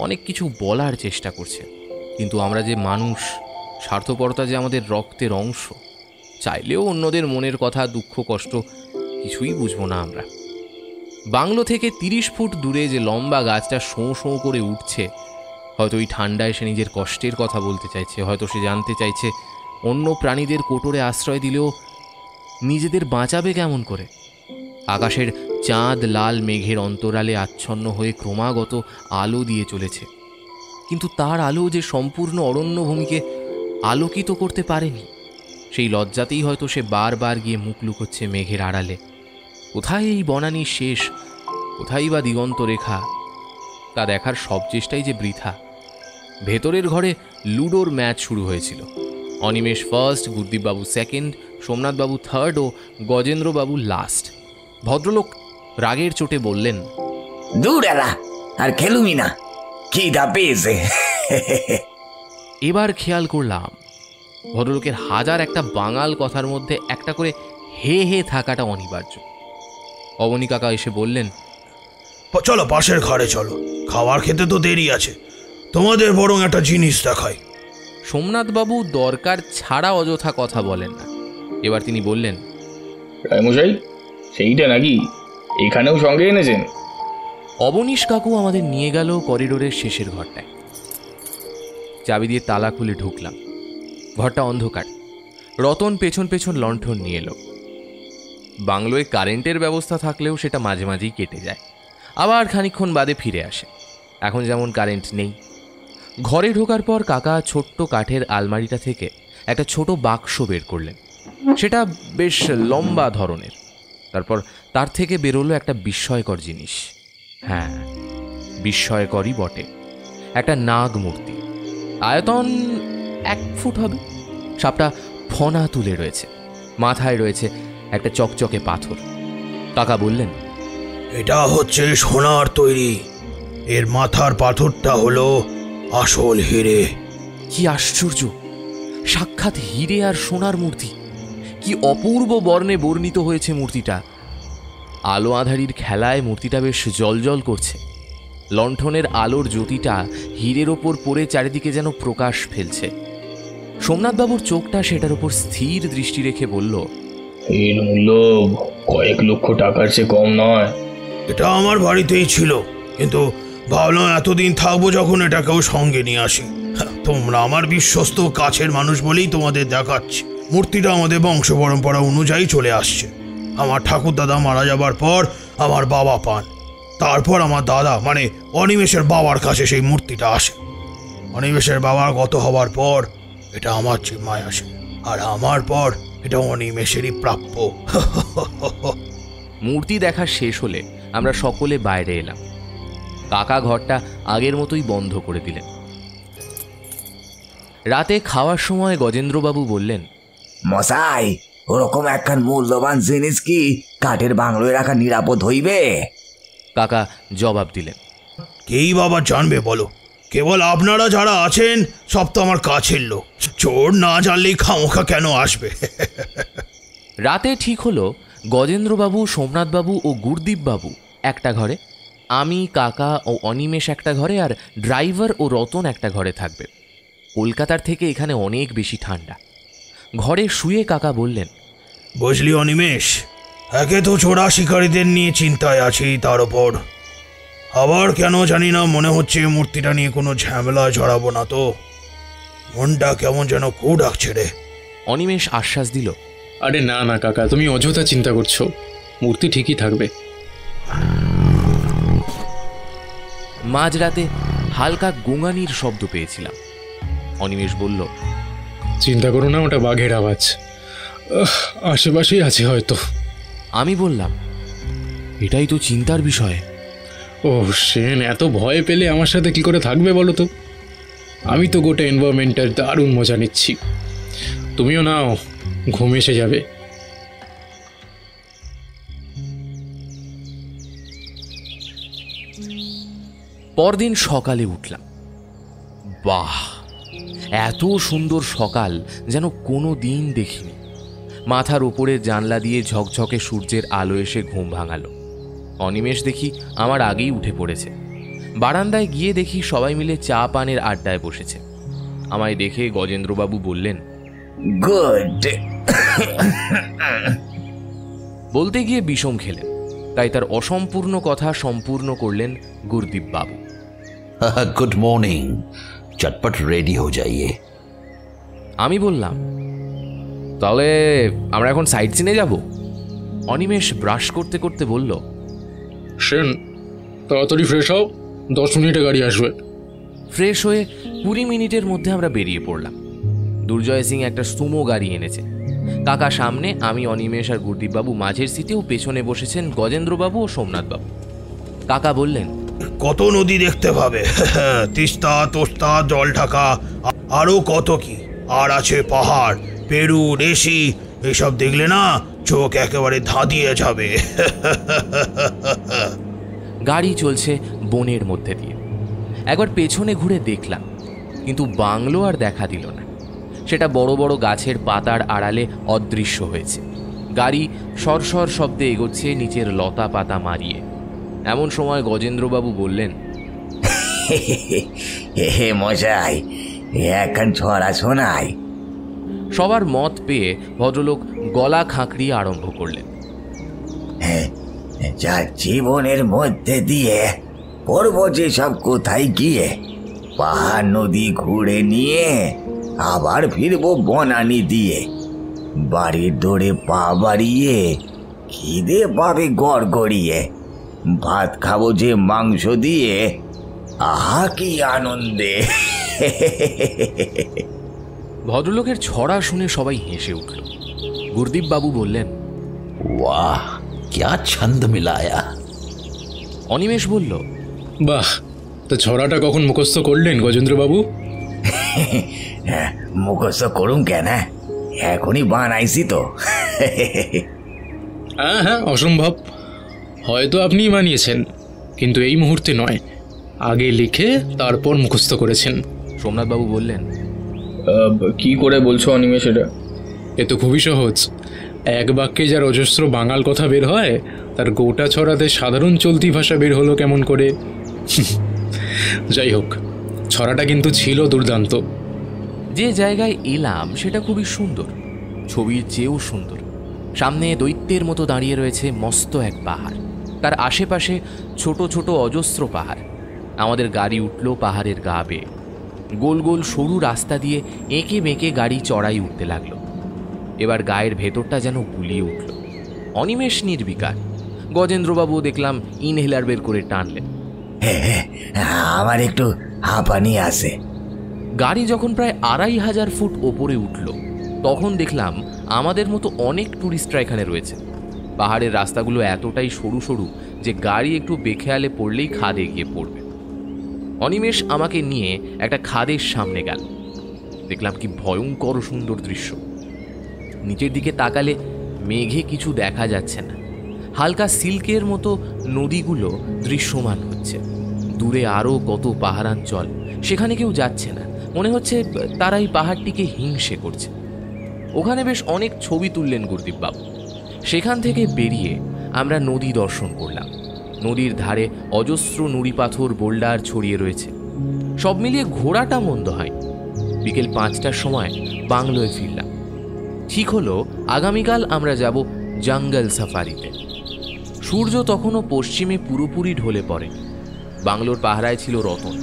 অনেক কিছু বলার চেষ্টা করছে। কিন্তু আমরা যে মানুষ, স্বার্থপরতা যে আমাদের রক্তের অংশ, চাইলেও অন্যদের মনের কথা, দুঃখ, কষ্ট কিছুই বুঝবো না আমরা। বাংলো থেকে 30 ফুট দূরে যে লম্বা গাছটা শোঁ শোঁ করে উঠছে, হয়তো ওই ঠান্ডায় সে নিজের কষ্টের কথা বলতে চাইছে। হয়তো সে জানতে চাইছে অন্য প্রাণীদের কোটরে আশ্রয় দিলেও নিজেদের বাঁচাবে কেমন করে। আকাশের চাঁদ লাল মেঘের অন্তরালে আচ্ছন্ন হয়ে ক্রমাগত আলো দিয়ে চলেছে, কিন্তু তার আলো যে সম্পূর্ণ অরণ্যভূমিকে আলোকিত করতে পারেনি, সেই লজ্জাতেই হয়তো সে বারবার গিয়ে মুখ লুকোচ্ছে মেঘের আড়ালে। কোথায় এই বনানীর শেষ, কোথায় বা দিগন্ত রেখা, তা দেখার সব চেষ্টাই যে বৃথা। ভেতরের ঘরে লুডোর ম্যাচ শুরু হয়েছিল। অনিমেষ ফার্স্ট, গুরদীপবাবু সেকেন্ড, সোমনাথবাবু থার্ড ও গজেন্দ্রবাবু লাস্ট। ভদ্রলোক রাগের চোটে বললেন, দূর এলা, আর খেলুমি না, খিদা পেয়েছে। এবার খেয়াল করলাম ভদ্রলোকের হাজার একটা বাঙাল কথার মধ্যে একটা করে হে হে থাকাটা অনিবার্য। অবনী কাকা এসে বললেন, চলো পাশের ঘরে চলো, খাবার খেতে তো দেরি আছে, তোমাদের বরং একটা জিনিস দেখাই। সোমনাথবাবু দরকার ছাড়া অযথা কথা বলেন না। এবার তিনি বললেন, রায়মশাই, সেইটা নাকি এখানেও সঙ্গে এনেছেন? অবনীশ কাকু আমাদের নিয়ে গেল করিডোরের শেষের ঘরটায়। চাবি দিয়ে তালা খুলে ঢুকলাম। ঘরটা অন্ধকার। রতন পেছন পেছন লণ্ঠন নিয়ে এলো। বাংলোয় কারেন্টের ব্যবস্থা থাকলেও সেটা মাঝে মাঝেই কেটে যায়, আবার খানিকক্ষণ বাদে ফিরে আসে। এখন যেমন কারেন্ট নেই। ঘরে ঢোকার পর কাকা ছোট্ট কাঠের আলমারিটা থেকে একটা ছোট বাক্স বের করলেন। সেটা বেশ লম্বা ধরনের। তারপর তার থেকে বেরোলো একটা বিস্ময়কর জিনিস। হ্যাঁ, বিস্ময়করই বটে। একটা নাগ মূর্তি, আয়তন 1 ফুট হবে। সাপটা ফনা তুলে রয়েছে, মাথায় রয়েছে একটা চকচকে পাথর। কাকা বললেন, এটা হচ্ছে সোনার তৈরি, এর মাথার পাথরটা হলো আসল হিরে। কি আশ্চর্য! সাক্ষাৎ হিরে আর সোনার মূর্তি। কি অপূর্ব বর্ণে বর্ণিত হয়েছে মূর্তিটা। আলো আঁধারির খেলায় মূর্তিটা বেশ জ্বলজ্বল করছে। লণ্ঠনের আলোর জ্যোতিটা হীরের ওপর পড়ে চারিদিকে যেন প্রকাশ ফেলছে। সোমনাথবাবুর চোখটা সেটার ওপর স্থির দৃষ্টি রেখে বলল, এর মূল্য কয়েক লক্ষ টাকার চেয়ে কম নয়। এটা আমার বাড়িতেই ছিল, কিন্তু ভাবলাম এতদিন থাকবো যখন এটাকেও সঙ্গে নিয়ে আসি। তোমরা আমার বিশ্বস্ত কাছের মানুষ বলেই তোমাদের দেখাচ্ছি। মূর্তিটা আমাদের বংশ পরম্পরা অনুযায়ী চলে আসছে। আমার ঠাকুরদাদা মারা যাবার পর আমার বাবা পান, তারপর আমার দাদা মানে অনিমেষের বাবার কাছে সেই মূর্তিটা আসে। অনিমেষের বাবার গত হবার পর এটা আমার জিম্মায় আসে, আর আমার পর এটা অনিমেষেরই প্রাপ্য। মূর্তি দেখা শেষ হলে আমরা সকলে বাইরে এলাম। কাকা ঘরটা আগের মতোই বন্ধ করে দিলেন। রাতে খাওয়ার সময় গজেন্দ্রবাবু বললেন, মশাই, ওরকম একখান মূল্যবান জিনিস কি কাঠের বাংলোয় রাখা নিরাপদ হইবে? কাকা জবাব দিলেন, কেই বাবা জানবে বলো, কেবল আপনারা যারা আছেন সব তো আমার কাছের লোক। চোর না জানলেই খামোখা কেন আসবে? রাতে ঠিক হলো গজেন্দ্রবাবু, সোমনাথবাবু ও গুরদীপবাবু একটা ঘরে, আমি, কাকা ও অনিমেষ একটা ঘরে, আর ড্রাইভার ও রতন একটা ঘরে থাকবে। কলকাতার থেকে এখানে অনেক বেশি ঠান্ডা। ঘরে শুয়ে কাকা বললেন, বুঝলি অনিমেষ, একে তো চোরা শিকারীদের নিয়ে চিন্তায় আছি, তার ওপর আবার কেন জানি না মনে হচ্ছে মূর্তিটা নিয়ে কোনো ঝামেলা জড়াবো না তো। মনটা কেমন যেন কু ডাকছে রে। অনিমেষ আশ্বাস দিল, আরে না না কাকা, তুমি অযথা চিন্তা করছো, মূর্তি ঠিকই থাকবে। মাঝরাতে হালকা গোঙানির শব্দ পেয়েছিলাম। অনিমেষ বলল, চিন্তা করো না, ওটা বাঘের আওয়াজ, আশেপাশেই আছে হয়তো। আমি বললাম, এটাই তো চিন্তার বিষয়। ও সেন, এত ভয় পেলে আমার সাথে কি করে থাকবে বলো তো? আমি তো গোটা এনভায়রনমেন্টের দারুণ মজা নিচ্ছি। তুমিও নাও, ঘুম এসে যাবে। পরদিন সকালে উঠলাম। বাহ, এত সুন্দর সকাল যেন কোনো দিন দেখিনি। মাথার উপরের জানলা দিয়ে ঝকঝকে সূর্যের আলো এসে ঘুম ভাঙালো। অনিমেষ দেখি আমার আগেই উঠে পড়েছে। বারান্দায় গিয়ে দেখি সবাই মিলে চা পানের আড্ডায় বসেছে। আমায় দেখে গজেন্দ্রবাবু বললেন, গুড। বলতে গিয়ে বিষম খেলেন, তাই তার অসম্পূর্ণ কথা সম্পূর্ণ করলেন গুরদীপবাবু। গুড মর্নিং, চটপট রেডি হো যাইয়ে। আমি বললাম, তাহলে আমরা এখন সাইট সিনে যাব? অনিমেষ ব্রাশ করতে করতে বলল, সেন তাড়াতাড়ি ফ্রেশ হও, 10 মিনিটে গাড়ি আসবে। ফ্রেশ হয়ে 20 মিনিটের মধ্যে আমরা বেরিয়ে পড়লাম। দুর্জয় সিং একটা সুমো গাড়ি এনেছে। কাকা সামনে, আমি, অনিমেষ আর গুরদীপবাবু মাঝের সিটে, ও পেছনে বসেছেন গজেন্দ্রবাবু ও সোমনাথবাবু। কাকা বললেন, কত নদী দেখতে পাবে, তিস্তা, তোস্তা, জলঢাকা, আরো কত কি। আর আছে পাহাড়, পেরু, রেশি, এসব দেখলে না চোখ একেবারে ধাঁধিয়ে যাবে। গাড়ি চলছে বনের মধ্যে দিয়ে। একবার পেছনে ঘুরে দেখলাম, কিন্তু বাংলো আর দেখা দিল না। সেটা বড় বড় গাছের পাতার আড়ালে অদৃশ্য হয়েছে। গাড়ি সরসর শব্দে এগোচ্ছে নিচের লতা পাতা মারিয়ে। এমন সময় গজেন্দ্রবাবু বললেন, হে মশাই, এখন ছড়া শোনাই। সবার মত পেয়ে ভদ্রলোক গলা খাঁকড়িয়ে আরম্ভ করলেন, যা জীবনের মধ্যে দিয়ে পড়ব যেসব কোথায় গিয়ে, পাহাড় নদী ঘুরে নিয়ে আবার ফিরবো বনানি দিয়ে, বাড়ির দৌড়ে পা বাড়িয়ে, খিদে পাবে গড়গড়িয়ে, ভাত খাবো যে মাংস দিয়ে, আহা কি আনন্দে। ভদ্রলোকের ছড়া শুনে সবাই হেসে উঠল। গুরদীপবাবু বললেন, वाह क्या छंद मिलाया। অনিমেষ বলল, বাহ, তো ছড়াটা কখন মুখস্থ করলেন গজেন্দ্রবাবু? মুখস্থ করুন কেন, এখনই বানাইছি তো। হ্যাঁ হ্যাঁ, অসম্ভব। হয়তো আপনিই বানিয়েছেন, কিন্তু এই মুহূর্তে নয়, আগে লিখে তারপর মুখস্থ করেছেন। সোমনাথবাবু বললেন, কি করে বলছো অনিমেষ এটা? এ তো খুবই সহজ। এক বাক্যে যার অজস্র বাঙাল কথা বের হয়, তার গোটা ছড়াতে সাধারণ চলতি ভাষা বের হলো কেমন করে? যাই হোক, ছড়াটা কিন্তু ছিল দুর্দান্ত। যে জায়গায় এলাম সেটা খুবই সুন্দর, ছবির চেয়েও সুন্দর। সামনে দৈত্যের মতো দাঁড়িয়ে রয়েছে মস্ত এক পাহাড়, তার আশেপাশে ছোট ছোট অজস্র পাহাড়। আমাদের গাড়ি উঠল পাহাড়ের গা বেয়ে। গোল গোল সরু রাস্তা দিয়ে এঁকে বেঁকে গাড়ি চড়াই উঠতে লাগলো। এবার গায়ের ভেতরটা যেন গুলিয়ে উঠল। অনিমেষ নির্বিকার, গজেন্দ্রবাবু দেখলাম ইনহেলার বের করে টানলেন। আমার একটু হাঁপানি আছে। গাড়ি যখন প্রায় 2500 ফুট ওপরে উঠল, তখন দেখলাম আমাদের মতো অনেক টুরিস্টরা এখানে রয়েছে। পাহাড়ের রাস্তাগুলো এতটাই সরু সরু যে গাড়ি একটু বেখেয়ালে পড়লেই খাদে গিয়ে পড়বে। অনিমেষ আমাকে নিয়ে একটা খাদের সামনে গেল। দেখলাম কি ভয়ঙ্কর সুন্দর দৃশ্য। নিচের দিকে তাকালে মেঘে কিছু দেখা যাচ্ছে না, হালকা সিল্কের মতো নদীগুলো দৃশ্যমান হচ্ছে। দূরে আরও কত পাহাড়াঞ্চল, সেখানে কেউ যাচ্ছে না, মনে হচ্ছে তারা এই পাহাড়টিকে হিংসে করছে। ওখানে বেশ অনেক ছবি তুললেন গুরদীপবাবু। সেখান থেকে বেরিয়ে আমরা নদী দর্শন করলাম। নদীর ধারে অজস্র নুড়ি পাথর বোল্ডার ছড়িয়ে রয়েছে। সব মিলিয়ে ঘোরাটা মন্দ হয়। বিকেল 5টার সময় বাংলোয় ফিরলাম। ঠিক হলো আগামীকাল আমরা যাব জঙ্গল সাফারিতে। সূর্য তখনও পশ্চিমে পুরোপুরি ঢলে পড়ে। বাংলোর পাহারায় ছিল রতন।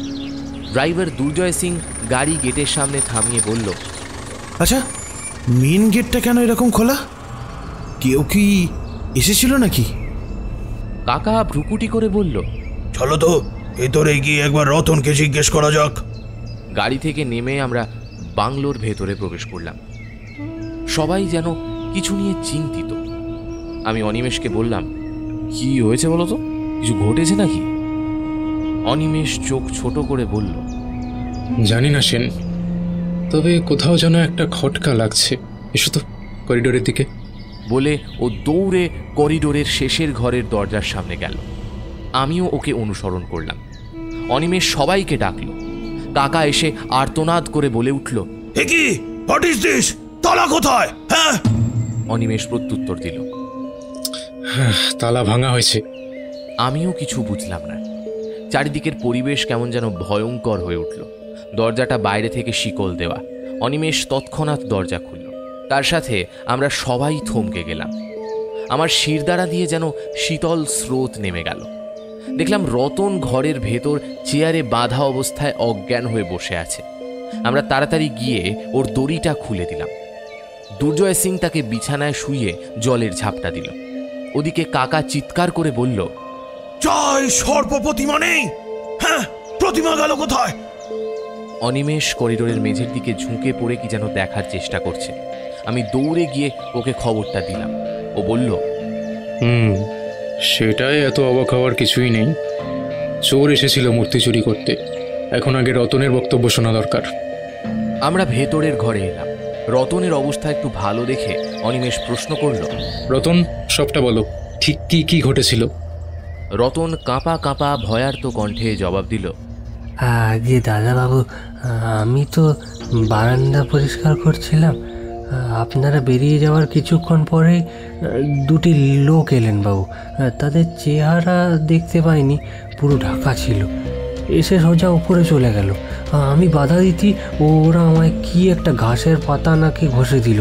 ড্রাইভার দুর্জয় সিং গাড়ি গেটের সামনে থামিয়ে বলল, আচ্ছা, মেন গেটটা কেন এরকম খোলা? কেউ কি এসেছিল নাকি? কাকা ভ্রুকুটি করে বলল, চলো তো ভেতরে গিয়ে একবার রতনকে জিজ্ঞেস করা যাক। গাড়ি থেকে নেমে আমরা বাংলোর ভেতরে প্রবেশ করলাম। সবাই যেন কিছু নিয়ে চিন্তিত। আমি অনিমেষকে বললাম, কি হয়েছে বলো তো, কিছু ঘটেছে নাকি? অনিমেষ চোখ ছোট করে বলল, জানি না সেন, তবে কোথাও যেন একটা খটকা লাগছে। এসো তো করিডোরের দিকে। বলে ও দৌড়ে করিডোরের শেষের ঘরের দরজার সামনে গেল। আমিও ওকে অনুসরণ করলাম। অনিমেষ সবাইকে ডাকল। কাকা এসে আর্তনাদ করে বলে উঠল, এ কি, হোয়াট ইজ দিস? তালা কোথায়? হ্যাঁ। অনিমেষ প্রত্যুত্তর দিল, তালা ভাঙা হয়েছে। আমিও কিছু বুঝলাম না। চারিদিকের পরিবেশ কেমন যেন ভয়ঙ্কর হয়ে উঠল। দরজাটা বাইরে থেকে শিকল দেওয়া। অনিমেষ তৎক্ষণাৎ দরজা খুলল। তার সাথে আমরা সবাই থমকে গেলাম। আমার শিরদাঁড়া দিয়ে যেন শীতল স্রোত নেমে গেল। দেখলাম রতন ঘরের ভেতর চেয়ারে বাঁধা অবস্থায় অজ্ঞান হয়ে বসে আছে। আমরা তাড়াতাড়ি গিয়ে ওর দড়িটা খুলে দিলাম। দুর্জয় সিং তাকে বিছানায় শুইয়ে জলের ঝাপটা দিল। ওদিকে কাকা চিৎকার করে বলল, জয় সর্প প্রতিমা নেই? হ্যাঁ, প্রতিমা গেল কোথায়? অনিমেষ করিডোরের মেঝের দিকে ঝুঁকে পড়ে কি যেন দেখার চেষ্টা করছে। আমি দৌড়ে গিয়ে ওকে খবরটা দিলাম। ও বলল, সেটাই এত অবাক হওয়ার কিছুই নেই। চোর এসেছিল মূর্তি চুরি করতে, এখন আগে রতনের বক্তব্য শোনা দরকার। আমরা ভেতরের ঘরে এলাম। রতনের অবস্থা একটু ভালো দেখে অনিমেষ প্রশ্ন করল, রতন, সবটা বলো, ঠিক কি কি ঘটেছিল? রতন কাঁপা কাঁপা ভয়ার্ত কণ্ঠে জবাব দিল, আগে দাদাবাবু, আমি তো বারান্দা পরিষ্কার করছিলাম। আপনারা বেরিয়ে যাওয়ার কিছুক্ষণ পরে দুটি লোক এলেন বাবু। তাদের চেহারা দেখতে পাইনি, পুরো ঢাকা ছিল। এসে সোজা উপরে চলে গেল। আমি বাধা দিতি, ওরা আমায় কি একটা ঘাসের পাতা নাকি ঘষে দিল।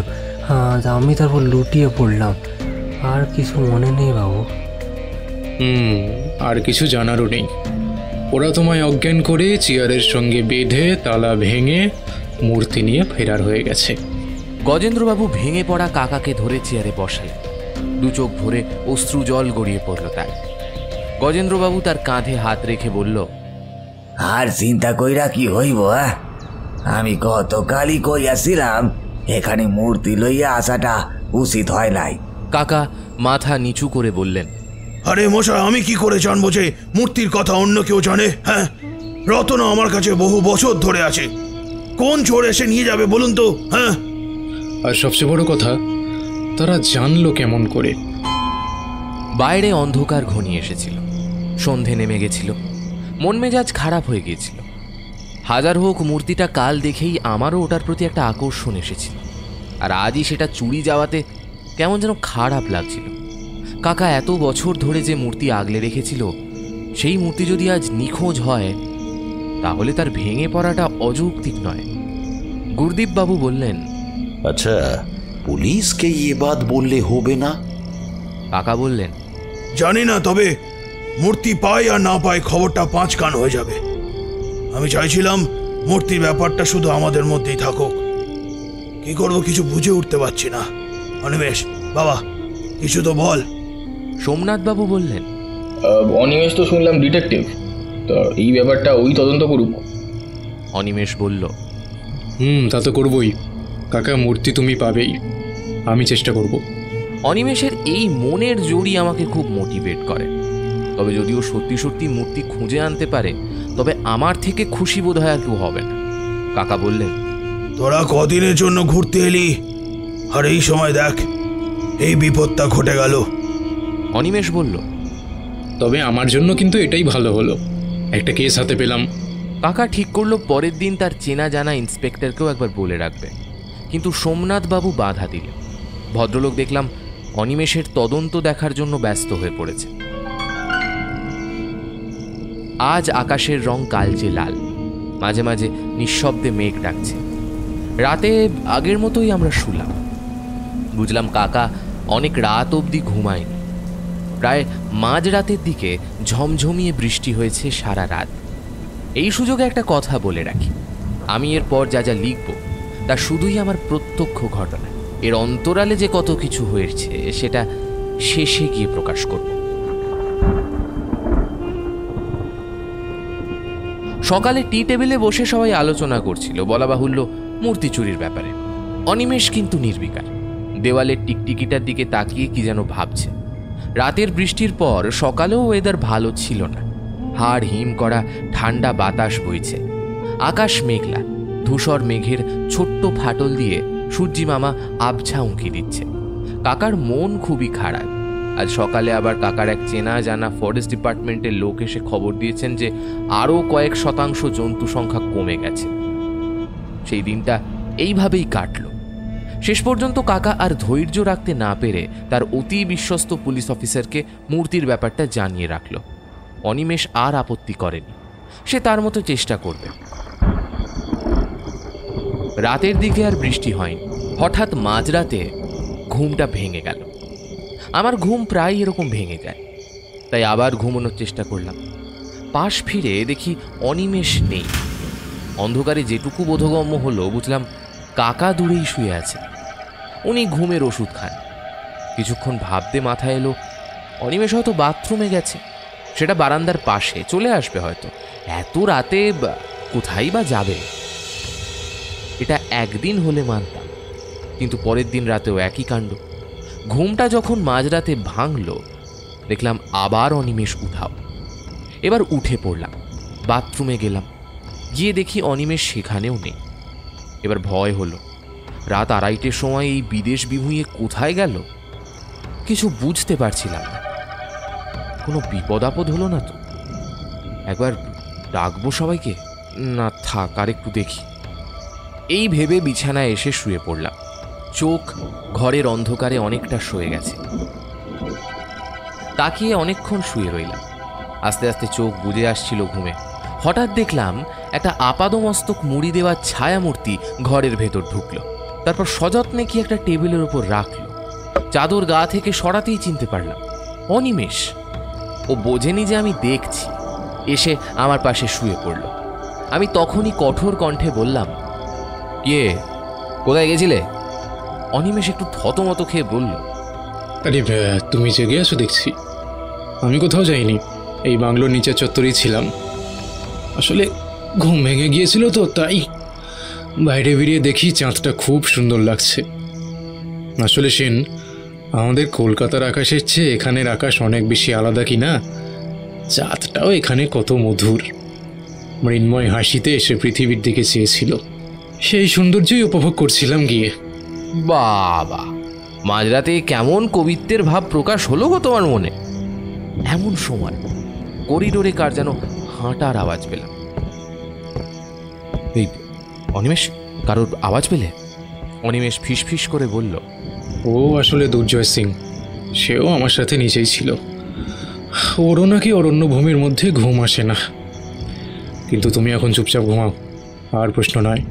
আমি তারপর লুটিয়ে পড়লাম। আর কিছু মনে নেই বাবু। আর কিছু জানারও নেই। ওরা তোমায় অজ্ঞান করে চেয়ারের সঙ্গে বেঁধে তালা ভেঙে মূর্তি নিয়ে ফেরার হয়ে গেছে। গজেন্দ্রবাবু ভেঙে পড়া কাকাকে ধরে চেয়ারে বসালেন। দু চোখ ভরে অশ্রু জল গড়িয়ে পড়ল তার। গজেন্দ্রবাবু তার কাঁধে হাত রেখে বলল, আর চিন্তা কইরা কি হইব? আমি গতকালই কইয়াছিলাম এখানে মূর্তি লইয়া আসাটা উচিত হয় নাই। কাকা মাথা নিচু করে বললেন, আরে মশাই, আমি কি করে জানবো যে মূর্তির কথা অন্য কেউ জানে? হ্যাঁ, রতন আমার কাছে বহু বছর ধরে আছে। কোন চোর এসে নিয়ে যাবে বলুন তো? হ্যাঁ, আর সবচেয়ে বড় কথা, তারা জানলো কেমন করে? বাইরে অন্ধকার ঘনিয়ে এসেছিল, সন্ধে নেমে গেছিল, মন মেজাজ খারাপ হয়ে গিয়েছিল। হাজার হোক মূর্তিটা কাল দেখেই আমারও ওটার প্রতি একটা আকর্ষণ এসেছিল, আর আজই সেটা চুরি যাওয়াতে কেমন যেন খারাপ লাগছিল। কাকা এত বছর ধরে যে মূর্তি আগলে রেখেছিল, সেই মূর্তি যদি আজ নিখোঁজ হয় তাহলে তার ভেঙে পড়াটা অযৌক্তিক নয়। গুরদীপবাবু বললেন, আচ্ছা, পুলিশকে ये बात বললে হবে না? কাকা বললেন, জানি না, তবে মূর্তি পায় আর না পায় খবরটা 5 কান হয়ে যাবে। আমি চাইছিলাম মূর্তির ব্যাপারটা শুধু আমাদের মধ্যেই থাকুক। কি করবো কিছু বুঝে উঠতে পারছি না। অনিমেষ বাবা, কিছু তো বল। সোমনাথবাবু বললেন, অনিমেষ তো শুনলাম ডিটেকটিভ, তো এই ব্যাপারটা ওই তদন্ত করুক। অনিমেষ বলল, তা তো করবই কাকা, মূর্তি তুমি পাবেই, আমি চেষ্টা করব। অনিমেষের এই মনের জোরই আমাকে খুব মোটিভেট করে। তবে যদিও সত্যি সত্যি মূর্তি খুঁজে আনতে পারে, তবে আমার থেকে খুশি বোধ হয় আর কেউ হবে না। কাকা বললেন, তোরা কদিনের জন্য ঘুরতে এলি, আর এই সময় দেখ এই বিপদটা ঘটে গেল। অনিমেষ বলল, তবে আমার জন্য কিন্তু এটাই ভালো হলো, একটা কেস হাতে পেলাম। কাকা ঠিক করলো পরের দিন তার চেনা জানা ইন্সপেক্টরকেও একবার বলে রাখবে, কিন্তু সোমনাথবাবু বাধা দিলেন। ভদ্রলোক দেখলাম অনিমেষের তদন্ত দেখার জন্য ব্যস্ত হয়ে পড়েছে। আজ আকাশের রং কালচে লাল, মাঝে মাঝে নিঃশব্দে মেঘ ডাকছে। রাতে আগের মতোই আমরা শুলাম। বুঝলাম কাকা অনেক রাত অবধি ঘুমায়নি। প্রায় মাঝরাতের দিকে ঝমঝমিয়ে বৃষ্টি হয়েছে সারা রাত। এই সুযোগে একটা কথা বলে রাখি, আমি এরপর যা যা লিখব তা শুধুই আমার প্রত্যক্ষ ঘটনা। এর অন্তরালে যে কত কিছু হয়েছে সেটা শেষে গিয়ে প্রকাশ করব। সকালে টি টেবিলে বসে সবাই আলোচনা করছিল, বলা বাহুল্য মূর্তি চুরির ব্যাপারে। অনিমেষ কিন্তু নির্বিকার, দেওয়ালের টিকটিকিটার দিকে তাকিয়ে কি যেন ভাবছে। রাতের বৃষ্টির পর সকালেও ওয়েদার ভালো ছিল না। হাড় হিম করা ঠান্ডা বাতাস বইছে, আকাশ মেঘলা, ধূসর মেঘের ছোট্ট ফাটল দিয়ে সূর্যি মামা আবছা উঁকি দিচ্ছে। কাকার মন খুবই খারাপ। আজ সকালে আবার কাকার এক চেনা জানা ফরেস্ট ডিপার্টমেন্টের লোক এসে খবর দিয়েছেন যে আরও কয়েক শতাংশ জন্তু সংখ্যা কমে গেছে। সেই দিনটা এইভাবেই কাটল। শেষ পর্যন্ত কাকা আর ধৈর্য রাখতে না পেরে তার অতি বিশ্বস্ত পুলিশ অফিসারকে মূর্তির ব্যাপারটা জানিয়ে রাখল। অনিমেষ আর আপত্তি করেনি, সে তার মতো চেষ্টা করবে। রাতের দিকে আর বৃষ্টি হয়নি। হঠাৎ মাঝরাতে ঘুমটা ভেঙে গেল। আমার ঘুম প্রায় এরকম ভেঙে যায়, তাই আবার ঘুমানোর চেষ্টা করলাম। পাশ ফিরে দেখি অনিমেষ নেই। অন্ধকারে যেটুকু বোধগম্য হলো, বুঝলাম কাকা দূরেই শুয়ে আছে। উনি ঘুমের ওষুধ খান। কিছুক্ষণ ভাবতে মাথায় এলো অনিমেষ হয়তো বাথরুমে গেছে, সেটা বারান্দার পাশে, চলে আসবে হয়তো। এত রাতে কোথায় বা যাবে? এটা একদিন হলে মানতাম, কিন্তু পরের দিন রাতেও একই কাণ্ড। ঘুমটা যখন মাঝরাতে ভাঙল, দেখলাম আবার অনিমেষ উধাও। এবার উঠে পড়লাম, বাথরুমে গেলাম, গিয়ে দেখি অনিমেষ সেখানেও নেই। এবার ভয় হলো, রাত 2:30-টের সময় এই বিদেশ বিভুঁইয়ে কোথায় গেল? কিছু বুঝতে পারছিলাম না। কোনো বিপদ আপদ হলো না তো? একবার ডাকবো সবাইকে? না থাক, আর একটু দেখি। এই ভেবে বিছানায় এসে শুয়ে পড়লাম। চোখ ঘরের অন্ধকারে অনেকটা সয়ে গেছে। তাকিয়ে অনেকক্ষণ শুয়ে রইলাম। আস্তে আস্তে চোখ বুজে আসছিল ঘুমে। হঠাৎ দেখলাম একটা আপাদমস্তক মুড়ি দেওয়া ছায়ামূর্তি ঘরের ভেতর ঢুকলো। তারপর সযত্নে কি একটা টেবিলের উপর রাখলো। চাদর গা থেকে সরাতেই চিনতে পারলাম অনিমেষ। ও বোঝেনি যে আমি দেখছি, এসে আমার পাশে শুয়ে পড়ল। আমি তখনই কঠোর কণ্ঠে বললাম, কে, কোথায় গেছিলে? অনিমেষ একটু থতমত খেয়ে বলল, আরে তুমি জেগে আছো দেখছি। আমি কোথাও যাইনি, এই বাংলোর নিচের চত্বরেই ছিলাম। আসলে ঘুম ভেঙে গিয়েছিল তো, তাই বাইরে বেরিয়ে দেখি চাঁদটা খুব সুন্দর লাগছে। আসলে সেন, আমাদের কলকাতার আকাশের চেয়ে এখানের আকাশ অনেক বেশি আলাদা কি না? চাঁদটাও এখানে কত মধুর। মৃন্ময় হাসিতে এসে পৃথিবীর দিকে চেয়েছিল, সেই সৌন্দর্যই উপভোগ করছিলাম গিয়ে। বাবা, মাঝরাতে কেমন কবিত্বের ভাব প্রকাশ হলো গো তোমার মনে। এমন সময় করিডোরে কার যেন হাঁটার আওয়াজ পেলাম। এই অনিমেষ, কারোর আওয়াজ পেলে? অনিমেষ ফিসফিস করে বলল, ও আসলে দুর্জয় সিং, সেও আমার সাথে নিচেই ছিল। ওরও নাকি অরণ্যভূমির মধ্যে ঘুম আসে না। কিন্তু তুমি এখন চুপচাপ ঘুমাও, আর প্রশ্ন নয়।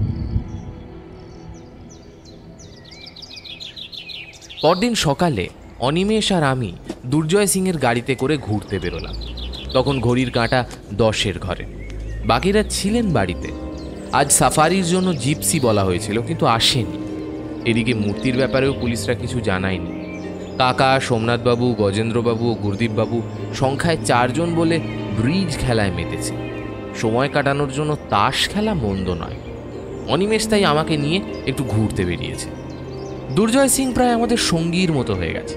পরদিন সকালে অনিমেষ আর আমি দুর্জয় সিংয়ের গাড়িতে করে ঘুরতে বেরোলাম। তখন ঘড়ির কাঁটা 10-এর ঘরে। বাকিরা ছিলেন বাড়িতে। আজ সাফারির জন্য জিপসি বলা হয়েছিল, কিন্তু আসেনি। এদিকে মূর্তির ব্যাপারেও পুলিশরা কিছু জানায়নি। কাকা, সোমনাথবাবু, গজেন্দ্রবাবু ও গুরদীপবাবু সংখ্যায় 4 জন বলে ব্রিজ খেলায় মেতেছে। সময় কাটানোর জন্য তাস খেলা মন্দ নয়। অনিমেষ তাই আমাকে নিয়ে একটু ঘুরতে বেরিয়েছে। দুর্জয় সিং প্রায় আমাদের সঙ্গীর মতো হয়ে গেছে।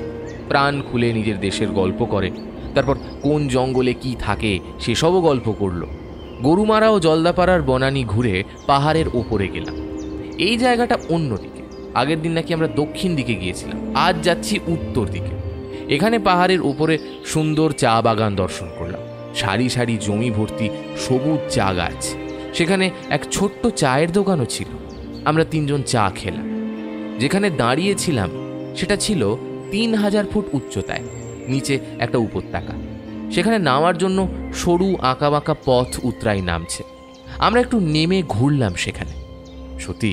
প্রাণ খুলে নিজের দেশের গল্প করে, তারপর কোন জঙ্গলে কি থাকে সেসবও গল্প করলো। গরুমারা ও জলদাপাড়ার বনানী ঘুরে পাহাড়ের ওপরে গেলাম। এই জায়গাটা অন্যদিকে। আগের দিন নাকি আমরা দক্ষিণ দিকে গিয়েছিলাম, আজ যাচ্ছি উত্তর দিকে। এখানে পাহাড়ের ওপরে সুন্দর চা বাগান দর্শন করলাম। সারি সারি জমি ভর্তি সবুজ চা গাছ। সেখানে এক ছোট্ট চায়ের দোকানও ছিল। আমরা 3 জন চা খেলাম। যেখানে দাঁড়িয়েছিলাম সেটা ছিল 3000 ফুট উচ্চতায়, নিচে একটা উপত্যকা। সেখানে নামার জন্য সরু আঁকাবাঁকা পথ উতরাই নামছে। আমরা একটু নেমে ঘুরলাম সেখানে। সত্যি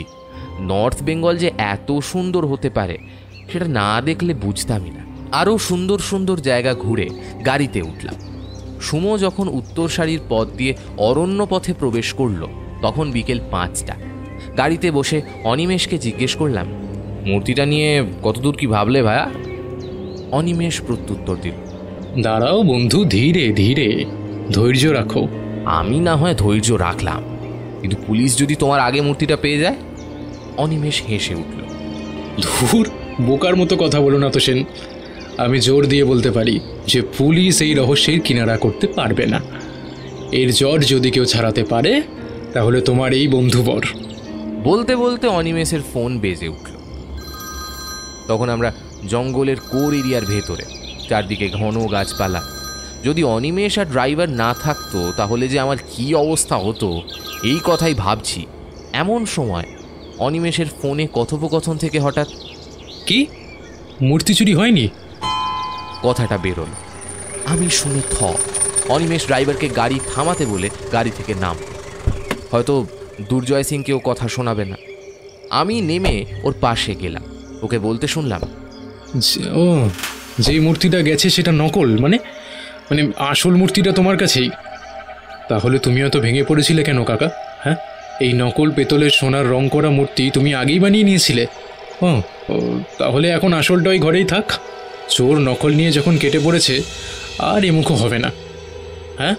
নর্থ বেঙ্গল যে এত সুন্দর হতে পারে সেটা না দেখলে বুঝতামই না। আরও সুন্দর সুন্দর জায়গা ঘুরে গাড়িতে উঠলাম। সুমো যখন উত্তর সারির পথ দিয়ে অরণ্য পথে প্রবেশ করলো তখন বিকেল 5টা। গাড়িতে বসে অনিমেষকে জিজ্ঞেস করলাম, মূর্তিটা নিয়ে কতদূর কি ভাবলে ভায়া? অনিমেষ প্রত্যুত্তর দিল, দাঁড়াও বন্ধু, ধীরে ধীরে, ধৈর্য রাখো। আমি না হয় ধৈর্য রাখলাম, কিন্তু পুলিশ যদি তোমার আগে মূর্তিটা পেয়ে যায়? অনিমেষ হেসে উঠল, ধুর, বোকার মতো কথা বলো না তো সেন। আমি জোর দিয়ে বলতে পারি যে পুলিশ এই রহস্যের কিনারা করতে পারবে না। এর জট যদি কেউ ছাড়াতে পারে তাহলে তোমার এই বন্ধুবর। বলতে বলতে অনিমেষের ফোন বেজে উঠল। তখন আমরা জঙ্গলের কোর এরিয়ার ভেতরে, চারদিকে ঘন গাছপালা। যদি অনিমেষ আর ড্রাইভার না থাকতো তাহলে যে আমার কি অবস্থা হতো এই কথাই ভাবছি। এমন সময় অনিমেষের ফোনে কথোপকথন থেকে হঠাৎ, কি মূর্তি চুরি হয়নি? কথাটা বেরোল। আমি শুনে থ। অনিমেষ ড্রাইভারকে গাড়ি থামাতে বলে গাড়ি থেকে নাম। হয়তো দুর্জয় সিংকেও কথা শোনাবে না। আমি নেমে ওর পাশে গেলাম। ওকে বলতে শুনলাম, ও, যেই মূর্তিটা গেছে সেটা নকল? মানে মানে আসল মূর্তিটা তোমার কাছেই? তাহলে তুমিও তো ভেঙে পড়েছিলে কেন কাকা? হ্যাঁ, এই নকল পেতলের সোনার রং করা মূর্তি তুমি আগেই বানিয়ে নিয়েছিলে। ও, তাহলে এখন আসলটা ওই ঘরেই থাক। চোর নকল নিয়ে যখন কেটে পড়েছে আর এমুখো হবে না। হ্যাঁ,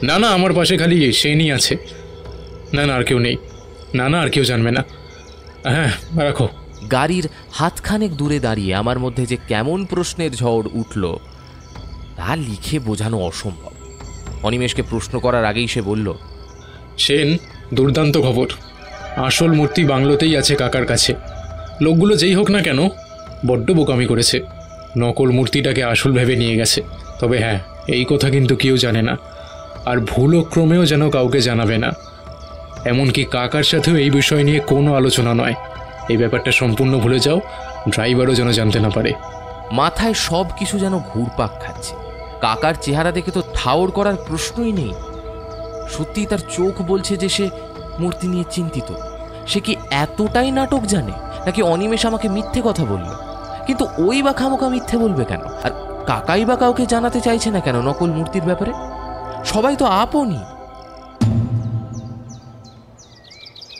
না না, আমার পাশে খালি সেনই আছে। না না, আর কেউ নেই। না না, আর কেউ জানবে না। হ্যাঁ, রাখো, গাড়ির হাতখানেক দূরে দাঁড়িয়ে আমার মধ্যে যে কেমন প্রশ্নের ঝড় উঠল তা লিখে বোঝানো অসম্ভব। অনিমেষকে প্রশ্ন করার আগেই সে বলল, সেন, দুর্দান্ত খবর। আসল মূর্তি বাংলোতেই আছে কাকার কাছে। লোকগুলো যেই হোক না কেন বড্ড বোকামি করেছে, নকল মূর্তিটাকে আসল ভেবে নিয়ে গেছে। তবে হ্যাঁ, এই কথা কিন্তু কেউ জানে না, আর ভুলও ক্রমেও যেন কাউকে জানাবে না। এমনকি কাকার সাথেও এই বিষয় নিয়ে কোনো আলোচনা নয়। এই ব্যাপারটা সম্পূর্ণ ভুলে যাও, ড্রাইভারও যেন জানতে না পারে। মাথায় সব কিছু যেন ঘুরপাক খাচ্ছে। কাকার চেহারা দেখে তো ঠাউর করার প্রশ্নই নেই। সত্যিই তার চোখ বলছে যে সে মূর্তি নিয়ে চিন্তিত। সে কি এতটাই নাটক জানে, নাকি অনিমেষ আমাকে মিথ্যে কথা বলল? কিন্তু ওই বা খামোখা মিথ্যে বলবে কেন? আর কাকাই বা কাউকে জানাতে চাইছে না কেন নকল মূর্তির ব্যাপারে? সবাই তো আপনই।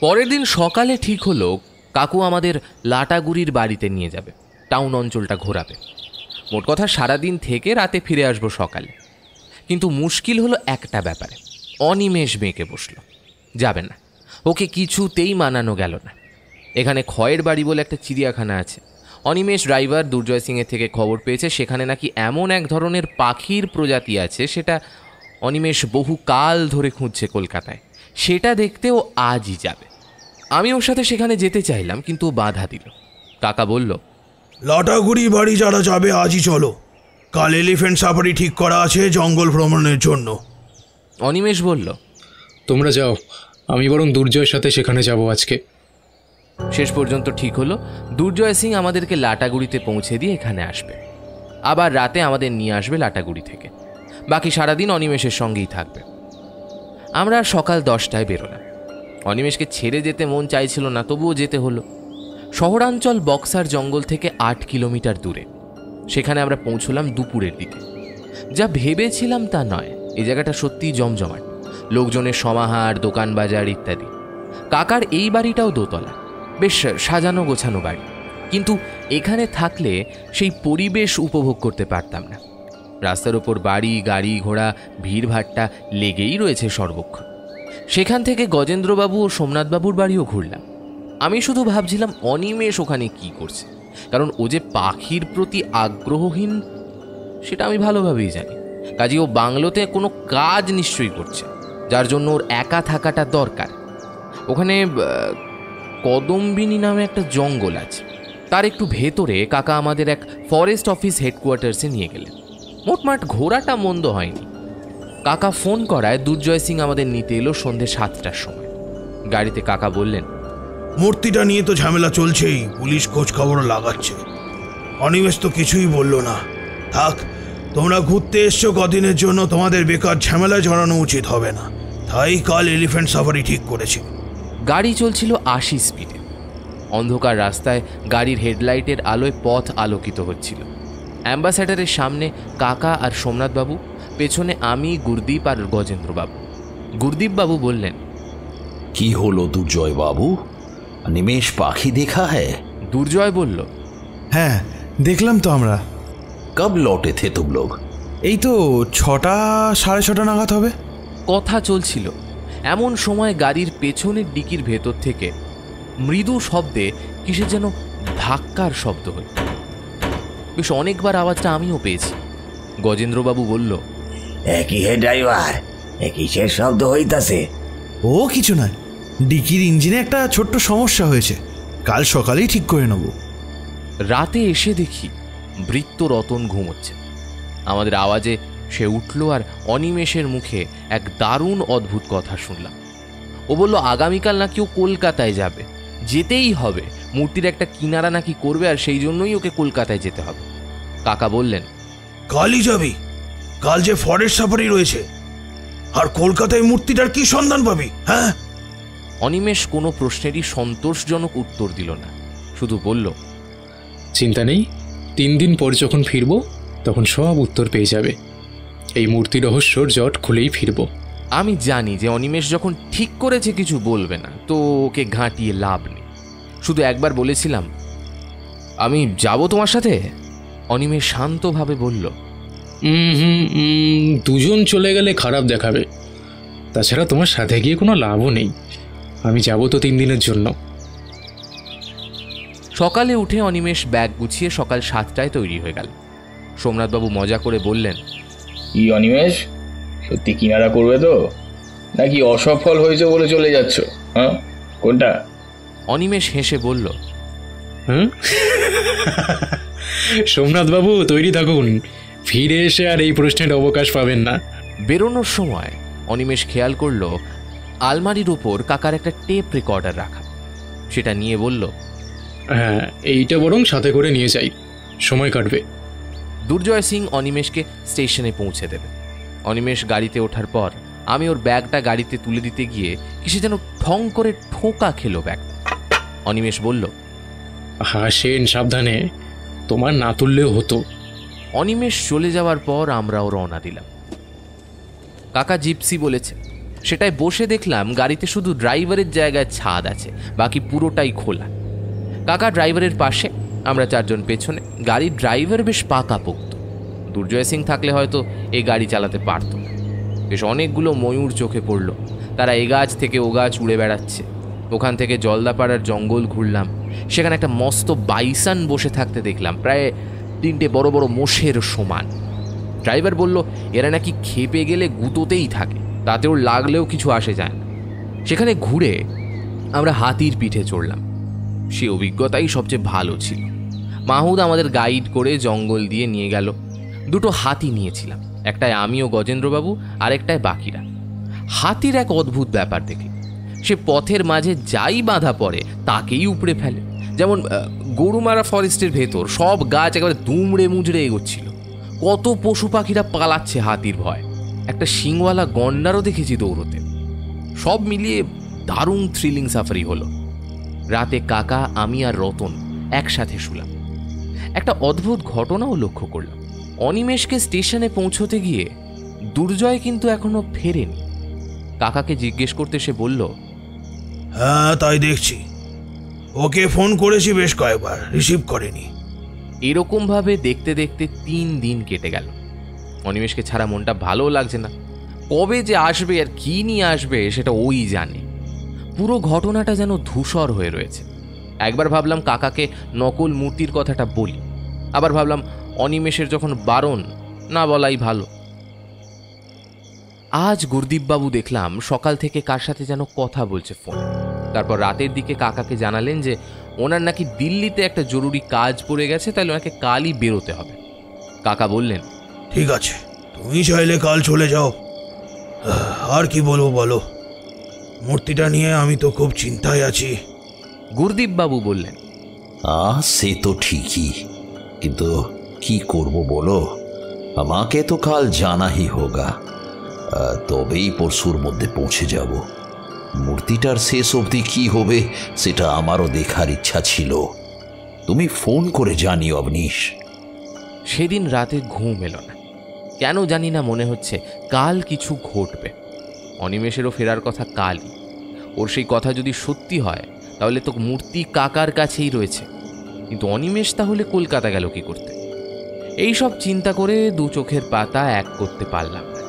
পরের দিন সকালে ঠিক হলো কাকু আমাদের লাটাগুড়ির বাড়িতে নিয়ে যাবে, টাউন অঞ্চলটা ঘোরাবে। মোট কথা সারাদিন থেকে রাতে ফিরে আসবো সকালে। কিন্তু মুশকিল হলো একটা ব্যাপারে, অনিমেষ বেঁকে বসলো, যাবে না। ওকে কিছুতেই মানানো গেল না। এখানে খয়ের বাড়ি বলে একটা চিড়িয়াখানা আছে। অনিমেষ ড্রাইভার দুর্জয় সিংয়ের থেকে খবর পেয়েছে সেখানে নাকি এমন এক ধরনের পাখির প্রজাতি আছে, সেটা অনিমেষ বহু কাল ধরে খুঁজছে কলকাতায়। সেটা দেখতে ও আজই যাবে। আমি ওর সাথে সেখানে যেতে চাইলাম, কিন্তু বাধা দিল। কাকা বলল, লাটাগুড়ি বাড়ি যারা যাবে আজই চলো, কাল এলিফ্যান্ট সাফারি ঠিক করা আছে জঙ্গল ভ্রমণের জন্য। অনিমেষ বলল, তোমরা যাও, আমি বরং দুর্জয়ের সাথে সেখানে যাব আজকে। শেষ পর্যন্ত ঠিক হলো দুর্জয় সিং আমাদেরকে লাটাগুড়িতে পৌঁছে দিয়ে এখানে আসবে, আবার রাতে আমাদের নিয়ে আসবে লাটাগুড়ি থেকে। বাকি সারাদিন অনিমেষের সঙ্গেই থাকবে। আমরা সকাল 10টায় বেরোলাম। অনিমেষকে ছেড়ে যেতে মন চাইছিল না, তবুও যেতে হলো। শহরাঞ্চল বক্সার জঙ্গল থেকে 8 কিলোমিটার দূরে। সেখানে আমরা পৌঁছলাম দুপুরের দিকে। যা ভেবেছিলাম তা নয়, এই জায়গাটা সত্যিই জমজমাট, লোকজনের সমাহার, দোকান বাজার ইত্যাদি। কাকার এই বাড়িটাও দোতলা, বেশ সাজানো গোছানো বাড়ি, কিন্তু এখানে থাকলে সেই পরিবেশ উপভোগ করতে পারতাম না। রাস্তার ওপর বাড়ি, গাড়ি ঘোড়া, ভিড়ভাট্টা লেগেই রয়েছে সর্বক্ষণ। সেখান থেকে গজেন্দ্রবাবু ও সোমনাথবাবুর বাড়িও ঘুরলাম। আমি শুধু ভাবছিলাম অনিমেষ ওখানে কি করছে, কারণ ও যে পাখির প্রতি আগ্রহহীন সেটা আমি ভালোভাবেই জানি। কাজে ও বাংলোতে কোনো কাজ নিশ্চয়ই করছে, যার জন্য ওর একা থাকাটা দরকার। ওখানে কদম্বিনী নামে একটা জঙ্গল আছে, তার একটু ভেতরে কাকা আমাদের এক ফরেস্ট অফিস হেডকোয়ার্টার্সে নিয়ে গেলেন। মোটমাট ঘোরাটা মন্দ হয়নি। কাকা ফোন করায় দুর্জয় সিং আমাদের নিতে এলো সন্ধ্যে 7টার সময়। গাড়িতে কাকা বললেন, মূর্তিটা নিয়ে তো ঝামেলা চলছেই, পুলিশ খোঁজ খবর লাগাচ্ছে। অনিমেষ তো কিছুই বলল না। থাক, তোমরা ঘুরতে এসছো কদিনের জন্য, তোমাদের বেকার ঝামেলা জড়ানো উচিত হবে না। তাই কাল এলিফ্যান্ট সাফারি ঠিক করেছি। গাড়ি চলছিল 80 স্পিডে। অন্ধকার রাস্তায় গাড়ির হেডলাইটের আলোয় পথ আলোকিত হচ্ছিল। অ্যাম্বাসেডারের সামনে কাকা আর সোমনাথবাবু, পেছনে আমি, গুরদীপ আর গজেন্দ্রবাবু। গুরদীপবাবু বললেন, কি হলো দুর্জয় বাবু, নিমেষ পাখি দেখা হ্যায়? দুর্জয় বলল, হ্যাঁ দেখলাম তো আমরা। কব লৌটে থে তুম লোগ? এই তো 6টা, 6:30 নাগাদ হবে। কথা চলছিল, এমন সময় গাড়ির পেছনের ডিকির ভেতর থেকে মৃদু শব্দে কিসের যেন ধাক্কার শব্দ হল। বেশ অনেকবার আওয়াজটা আমিও পেয়েছি। গজেন্দ্রবাবু বলল, একই হে ড্রাইভার, কিসের শব্দ হইতাছে? ও কিছু নয়, ডিকির ইঞ্জিনে একটা ছোট্ট সমস্যা হয়েছে, কাল সকালেই ঠিক করে নেব। রাতে এসে দেখি বৃত্ত রতন ঘুমোচ্ছে। আমাদের আওয়াজে সে উঠল আর অনিমেষের মুখে এক দারুণ অদ্ভুত কথা শুনলাম। ও বলল আগামীকাল নাকি ও কলকাতায় যাবে, যেতেই হবে। মূর্তির একটা কিনারা নাকি করবে, আর সেই জন্যই ওকে কলকাতায় যেতে হবে। কাকা বললেন, কালই যাবি? কাল যে ফরেস্ট সাফারি রয়েছে, আর কলকাতায় মূর্তিটার কি সন্ধান পাবি? হ্যাঁ। অনিমেষ কোনো প্রশ্নেরই সন্তোষজনক উত্তর দিল না, শুধু বলল, চিন্তা নেই, 3 দিন পর যখন ফিরব তখন সব উত্তর পেয়ে যাবে। এই মূর্তি রহস্যর জট খুলেই ফিরব। আমি জানি যে অনিমেষ যখন ঠিক করেছে কিছু বলবে না, তো ওকে ঘাঁটিয়ে লাভ নেই। শুধু একবার বলেছিলাম, আমি যাব তোমার সাথে। অনিমেষ শান্তভাবে বলল, দুজন চলে গেলে খারাপ দেখাবে, তাছাড়া তোমার সাথে গিয়ে কোনো লাভও নেই। আমি যাব তো 3 দিনের জন্য। সকালে উঠে অনিমেষ ব্যাগ গুছিয়ে সকাল 7টায় তৈরি হয়ে গেল। সোমনাথবাবু মজা করে বললেন, কি অনিমেষ, সত্যি কিনারা করবে তো, নাকি অসফল হয়েছে বলে চলে যাচ্ছ? হ্যাঁ, কোনটা? অনিমেষ হেসে বলল, হুম সোমনাথ বাবু তৈরি থাকুন, ফিরে এসে আর এই প্রশ্নের অবকাশ পাবেন না। বেরোনোর সময় অনিমেষ খেয়াল করলো আলমারির ওপর কাকার একটা টেপ রেকর্ডার রাখা। সেটা নিয়ে বলল, হ্যাঁ, এইটা বরং সাথে করে নিয়ে যাই, সময় কাটবে। দুর্জয় সিং অনিমেষকে স্টেশনে পৌঁছে দেবে। অনিমেষ গাড়িতে ওঠার পর আমি ওর ব্যাগটা গাড়িতে তুলে দিতে গিয়ে কিসে যেন ঠং করে ঠোকা খেলো ব্যাগটা। অনিমেষ বলল, হাসেন সাবধানে, তোমার না তুললেও হতো। অনিমেষ চলে যাওয়ার পর আমরাও রওনা দিলাম। কাকা জিপসি বলেছে, সেটাই বসে দেখলাম গাড়িতে শুধু ড্রাইভারের জায়গায় ছাদ আছে, বাকি পুরোটাই খোলা। কাকা ড্রাইভারের পাশে, আমরা 4 জন পেছনে। গাড়ির ড্রাইভার বেশ পাকাপোক্ত। দুর্জয় সিং থাকলে হয়তো এই গাড়ি চালাতে পারত না। বেশ অনেকগুলো ময়ূর চোখে পড়ল, তারা এ গাছ থেকে ও গাছ উড়ে বেড়াচ্ছে। ওখান থেকে জলদাপাড়ার জঙ্গল ঘুরলাম, সেখানে একটা মস্ত বাইসান বসে থাকতে দেখলাম, প্রায় 3টে বড় বড় মোষের সমান। ড্রাইভার বলল এরা নাকি খেপে গেলে গুঁতোতেই থাকে, তাতেও লাগলেও কিছু আসে যায় না। সেখানে ঘুরে আমরা হাতির পিঠে চড়লাম, সে অভিজ্ঞতাই সবচেয়ে ভালো ছিল। মাহুদ আমাদের গাইড করে জঙ্গল দিয়ে নিয়ে গেল। 2টো হাতি নিয়েছিলাম, একটায় আমি ও গজেন্দ্রবাবু, আর একটায় বাকিরা। হাতির এক অদ্ভুত ব্যাপার দেখি, সে পথের মাঝে যাই বাঁধা পড়ে তাকেই উপড়ে ফেলে। যেমন গরুমারা ফরেস্টের ভেতর সব গাছ একেবারে দুমড়ে মুচড়ে এগোচ্ছিল। কত পশু পাখিরা পালাচ্ছে হাতির ভয়। একটা শিংওয়ালা গন্ডারও দেখেছি দৌড়তে। সব মিলিয়ে দারুণ থ্রিলিং সাফারি হলো। রাতে কাকা, আমি আর রতন একসাথে শুলাম। একটা অদ্ভুত ঘটনাও লক্ষ্য করলাম। অনিমেষকে স্টেশনে পৌঁছতে গিয়ে দুর্জয় কিন্তু এখনো ফেরেনি। কাকাকে জিজ্ঞেস করতে সে বলল, হ্যাঁ তাই দেখছি, ওকে ফোন করেছি বেশ কয়েকবার, রিসিভ করেনি। এরকমভাবে দেখতে দেখতে 3 দিন কেটে গেল। অনিমেষকে ছাড়া মনটা ভালো লাগছে না। কবে যে আসবে আর কি নিয়ে আসবে সেটা ওই জানে। পুরো ঘটনাটা যেন ধূসর হয়ে রয়েছে। একবার ভাবলাম কাকাকে নকল মূর্তির কথাটা বলি, আবার ভাবলাম অনিমেষের যখন বারণ, না বলাই ভালো। আজ গুরদীপবাবু দেখলাম সকাল থেকে কার সাথে যেন কথা বলছে ফোন। তারপর রাতের দিকে কাকাকে জানালেন যে ওনার নাকি দিল্লিতে একটা জরুরি কাজ পড়ে গেছে, তাই ওনাকে কালই বেরোতে হবে। কাকা বললেন, ঠিক আছে, তুমি চাইলে কাল চলে যাও। আর কি বলবো বলো, মূর্তিটা নিয়ে আমি তো খুব চিন্তায় আছি। গুরদীপবাবু বললেন, সে তো ঠিকই, কিন্তু কি করব বলো, আমাকে তো কাল জানা হি হোগা, তবেই পরশুর মধ্যে পৌঁছে যাব। মূর্তিটার শেষ অবধি কি হবে সেটা আমারও দেখার ইচ্ছা ছিল। তুমি ফোন করে জানিও অবনীশ। সেদিন রাতে ঘুম এলো না, কেন জানি না মনে হচ্ছে কাল কিছু ঘটবে। অনিমেষেরও ফেরার কথা কালই। ওর সেই কথা যদি সত্যি হয় তাহলে তো মূর্তি কাকার কাছেই রয়েছে, কিন্তু অনিমেষ তাহলে কলকাতা গেল কি করতে? এই সব চিন্তা করে 2 চোখের পাতা এক করতে পারলাম না।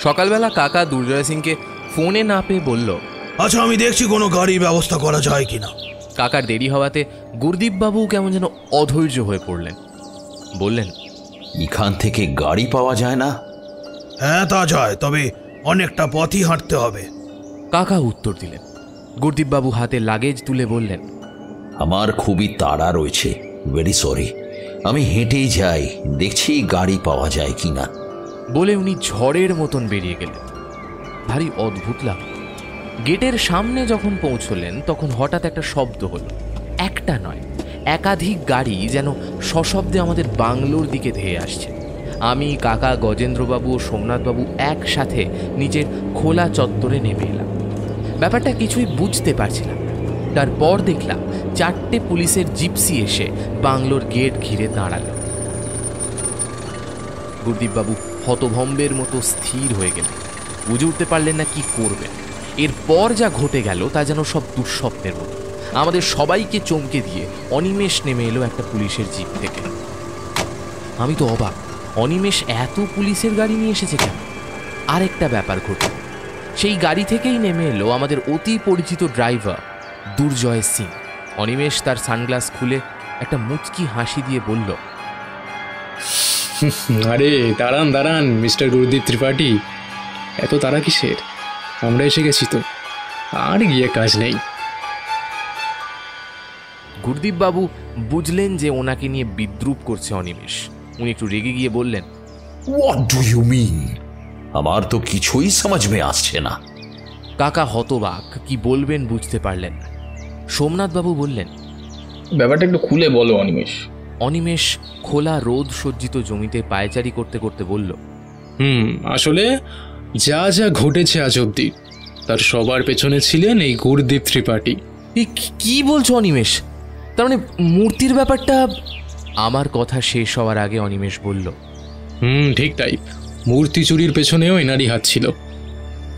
সকালবেলা কাকা দুর্জয় সিংকে ফোনে না পেয়ে বলল, আচ্ছা আমি দেখছি কোনো গাড়ির ব্যবস্থা করা যায় কিনা। কাকার দেরি হওয়াতে গুরদীপবাবু কেমন যেন অধৈর্য হয়ে পড়লেন। বললেন, এখান থেকে গাড়ি পাওয়া যায় না? হ্যাঁ তা যায়, তবে অনেকটা পথই হাঁটতে হবে। কাকা উত্তর দিলেন। গুরদীপবাবু হাতে লাগেজ তুলে বললেন, আমার খুবই তাড়া রয়েছে, ভেরি সরি, আমি হেঁটেই যাই, দেখছি গাড়ি পাওয়া যায় কিনা। বলে উনি ঝড়ের মতন বেরিয়ে গেলেন। ভারী অদ্ভুত লাগল। গেটের সামনে যখন পৌঁছলেন তখন হঠাৎ একটা শব্দ হলো। একটা নয়, একাধিক গাড়ি যেন সশব্দে আমাদের বাংলোর দিকে ধেয়ে আসছে। আমি, কাকা, গজেন্দ্রবাবু ও সোমনাথবাবু একসাথে নিচের খোলা চত্বরে নেমে এলাম। ব্যাপারটা কিছুই বুঝতে পারছিলাম না। তারপর দেখলাম 4টে পুলিশের জিপসি এসে বাংলোর গেট ঘিরে দাঁড়ালো। গুরদীপবাবু হতভম্বের মতো স্থির হয়ে গেলেন, বুঝে উঠতে পারলেন না কি করবেন। এরপর যা ঘটে গেল তা যেন সব দুঃস্বপ্নের মতো। আমাদের সবাইকে চমকে দিয়ে অনিমেষ নেমে এলো একটা পুলিশের জিপ থেকে। আমি তো অবাক, অনিমেষ এত পুলিশের গাড়ি নিয়ে এসেছে কেন? আরেকটা ব্যাপার ঘটল, সেই গাড়ি থেকেই নেমে এলো আমাদের অতি পরিচিত ড্রাইভার দুর্জয় সিং। অনিমেষ তার সানগ্লাস খুলে একটা মুচকি হাসি দিয়ে বলল, আরে দাঁড়ান দাঁড়ান মিস্টার গুরুদীপ ত্রিপাঠী, এত তারা কিসের? আমরা এসে গেছি তো, আর গিয়ে কাজ নেই। গুরদীপ বাবু বুঝলেন যে ওনাকে নিয়ে বিদ্রুপ করছে অনিমেষ। উনি একটু রেগে গিয়ে বললেন, হোয়াট ডু ইউ মিন? আমার তো কিছুই সমঝ মে আসছে না। কাকা হতবাক, কি বলবেন বুঝতে পারলেন না। সোমনাথ বাবু বললেন, ব্যাপারটা একটু খুলে বলো অনিমেষ। অনিমেষ খোলা রোদ সজ্জিত জমিতে পায়চারি করতে করতে বলল, আসলে যা যা ঘটেছে আজ অব্দি তার সবার পেছনে ছিলেন এই গুরদীপ ত্রিপাঠী। কি বলছো অনিমেষ? তার মানে মূর্তির ব্যাপারটা? আমার কথা শেষ হওয়ার আগে অনিমেষ বলল, ঠিক তাই, মূর্তি চুরির পেছনেও এনারই হাত ছিল।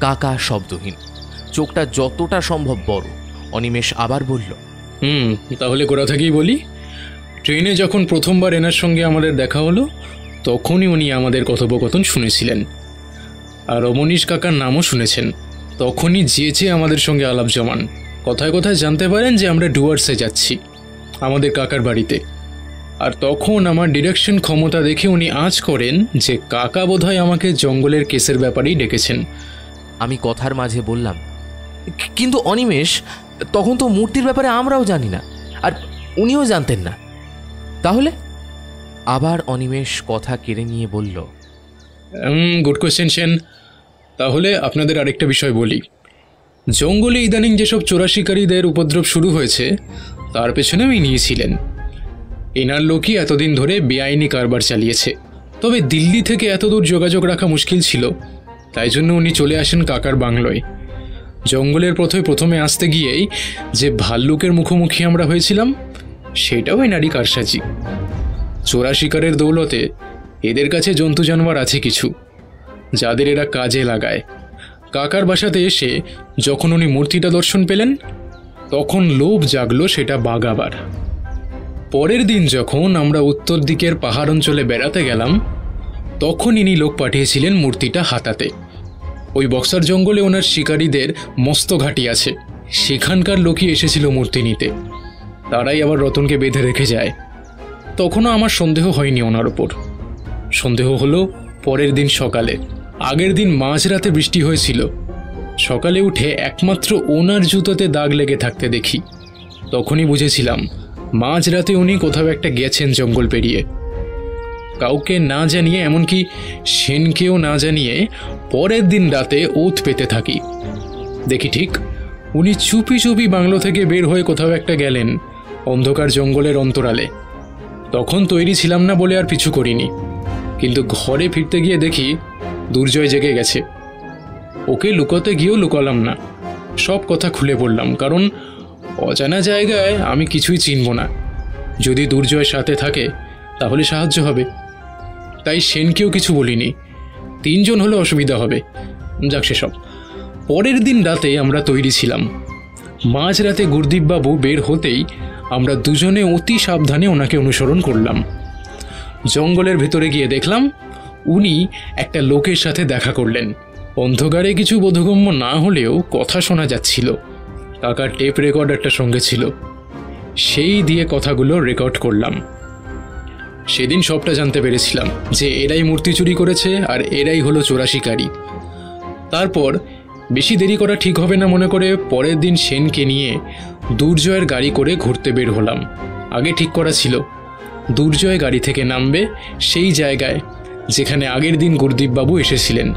কাকা শব্দহীন, চোখটা যতটা সম্ভব বড়। অনিমেষ আবার বলল, তাহলে গোড়া থেকেই বলি। ট্রেনে যখন প্রথমবার এনার সঙ্গে আমাদের দেখা হলো, তখনই উনি আমাদের কথোপকথন শুনেছিলেন, আর অবনীশ কাকার নামও শুনেছেন। তখনই যেচে আমাদের সঙ্গে আলাপ জমান। কথায় কথায় জানতে পারেন যে আমরা ডুয়ার্সে যাচ্ছি, আমাদের কাকার বাড়িতে। আর তখন আমার ডিরেকশন ক্ষমতা দেখে উনি আঁচ করেন যে কাকা বোধহয় আমাকে জঙ্গলের কেসের ব্যাপারেই ডেকেছেন। আমি কথার মাঝে বললাম, কিন্তু অনিমেষ, তখন তো মূর্তির ব্যাপারে আমরাও জানি না, আর উনিও জানতেন না। তাহলে? আবার অনিমেষ কথা কেড়ে নিয়ে বলল, গুড কোয়েশ্চেন সেন। তাহলে আপনাদের আরেকটা বিষয় বলি। জঙ্গলে ইদানিং যেসব চোরাশিকারীদের উপদ্রব শুরু হয়েছে, তার পেছনেও ইনি ছিলেন। এনার লোকই এতদিন ধরে বেআইনি কারবার চালিয়েছে। তবে দিল্লি থেকে এত দূর যোগাযোগ রাখা মুশকিল ছিল, তাই জন্য উনি চলে আসেন কাকার বাংলোয়। জঙ্গলের পথে প্রথমে আসতে গিয়েই যে ভাল্লুকের মুখোমুখি আমরা হয়েছিলাম, সেটাও এনারই কারসাজি। চোরা শিকারের দৌলতে এদের কাছে জন্তু জানোয়ার আছে কিছু, যাদের এরা কাজে লাগায়। কাকার বাসাতে এসে যখন উনি মূর্তিটা দর্শন পেলেন, তখন লোভ জাগলো সেটা বাগাবার। পরের দিন যখন আমরা উত্তর দিকের পাহাড় অঞ্চলে বেড়াতে গেলাম, তখন ইনি লোক পাঠিয়েছিলেন মূর্তিটা হাতাতে। ওই বক্সার জঙ্গলে ওনার শিকারীদের মস্ত ঘাঁটি আছে, সেখানকার লোকই এসেছিল মূর্তি নিতে। তারাই আবার রতনকে বেঁধে রেখে যায়। তখনও আমার সন্দেহ হয়নি ওনার ওপর। সন্দেহ হলো পরের দিন সকালে। আগের দিন মাঝরাতে বৃষ্টি হয়েছিল। সকালে উঠে একমাত্র ওনার জুতোতে দাগ লেগে থাকতে দেখি। তখনই বুঝেছিলাম মাঝরাতে উনি কোথাও একটা গেছেন জঙ্গল পেরিয়ে। কাউকে না জানিয়ে, এমনকি সেনকেও না জানিয়ে পরের দিন রাতে ওত পেতে থাকি। দেখি ঠিক উনি চুপি চুপি বাংলো থেকে বের হয়ে কোথাও একটা গেলেন, অন্ধকার জঙ্গলের অন্তরালে। তখন তৈরি ছিলাম না বলে আর পিছু করিনি, কিন্তু ঘরে ফিরতে গিয়ে দেখি দুর্জয় জেগে গেছে। ওকে লুকোতে গিয়েও লুকালাম না, সব কথা খুলে বললাম, কারণ অজানা জায়গায় আমি কিছুই চিনব না। যদি দুর্জয় সাথে থাকে তাহলে সাহায্য হবে। তাই সেনকেও কিছু বলিনি, 3 জন হলে অসুবিধা হবে। যাক সেসব। পরের দিন রাতে আমরা তৈরি ছিলাম। মাঝরাতে গুরদীপবাবু বের হতেই আমরা দুজনে অতি সাবধানে ওনাকে অনুসরণ করলাম। জঙ্গলের ভেতরে গিয়ে দেখলাম উনি একটা লোকের সাথে দেখা করলেন। অন্ধকারে কিছু বোধগম্য না হলেও কথা শোনা যাচ্ছিল। কাকার টেপ রেকর্ডারটা সঙ্গে ছিল, সেই দিয়ে কথাগুলো রেকর্ড করলাম। সেদিন সবটা জানতে পেরেছিলাম যে এরাই মূর্তি চুরি করেছে আর এরাই হলো চোরাশিকারী। তারপর বেশি দেরি করা ঠিক হবে না মনে করে পরের দিন সেনকে নিয়ে দুর্জয়ের গাড়ি করে ঘুরতে বের হলাম। আগে ঠিক করা ছিল দুর্জয় গাড়ি থেকে নামবে সেই জায়গায় যেখানে আগের দিন গুরদীপবাবু এসেছিলেন।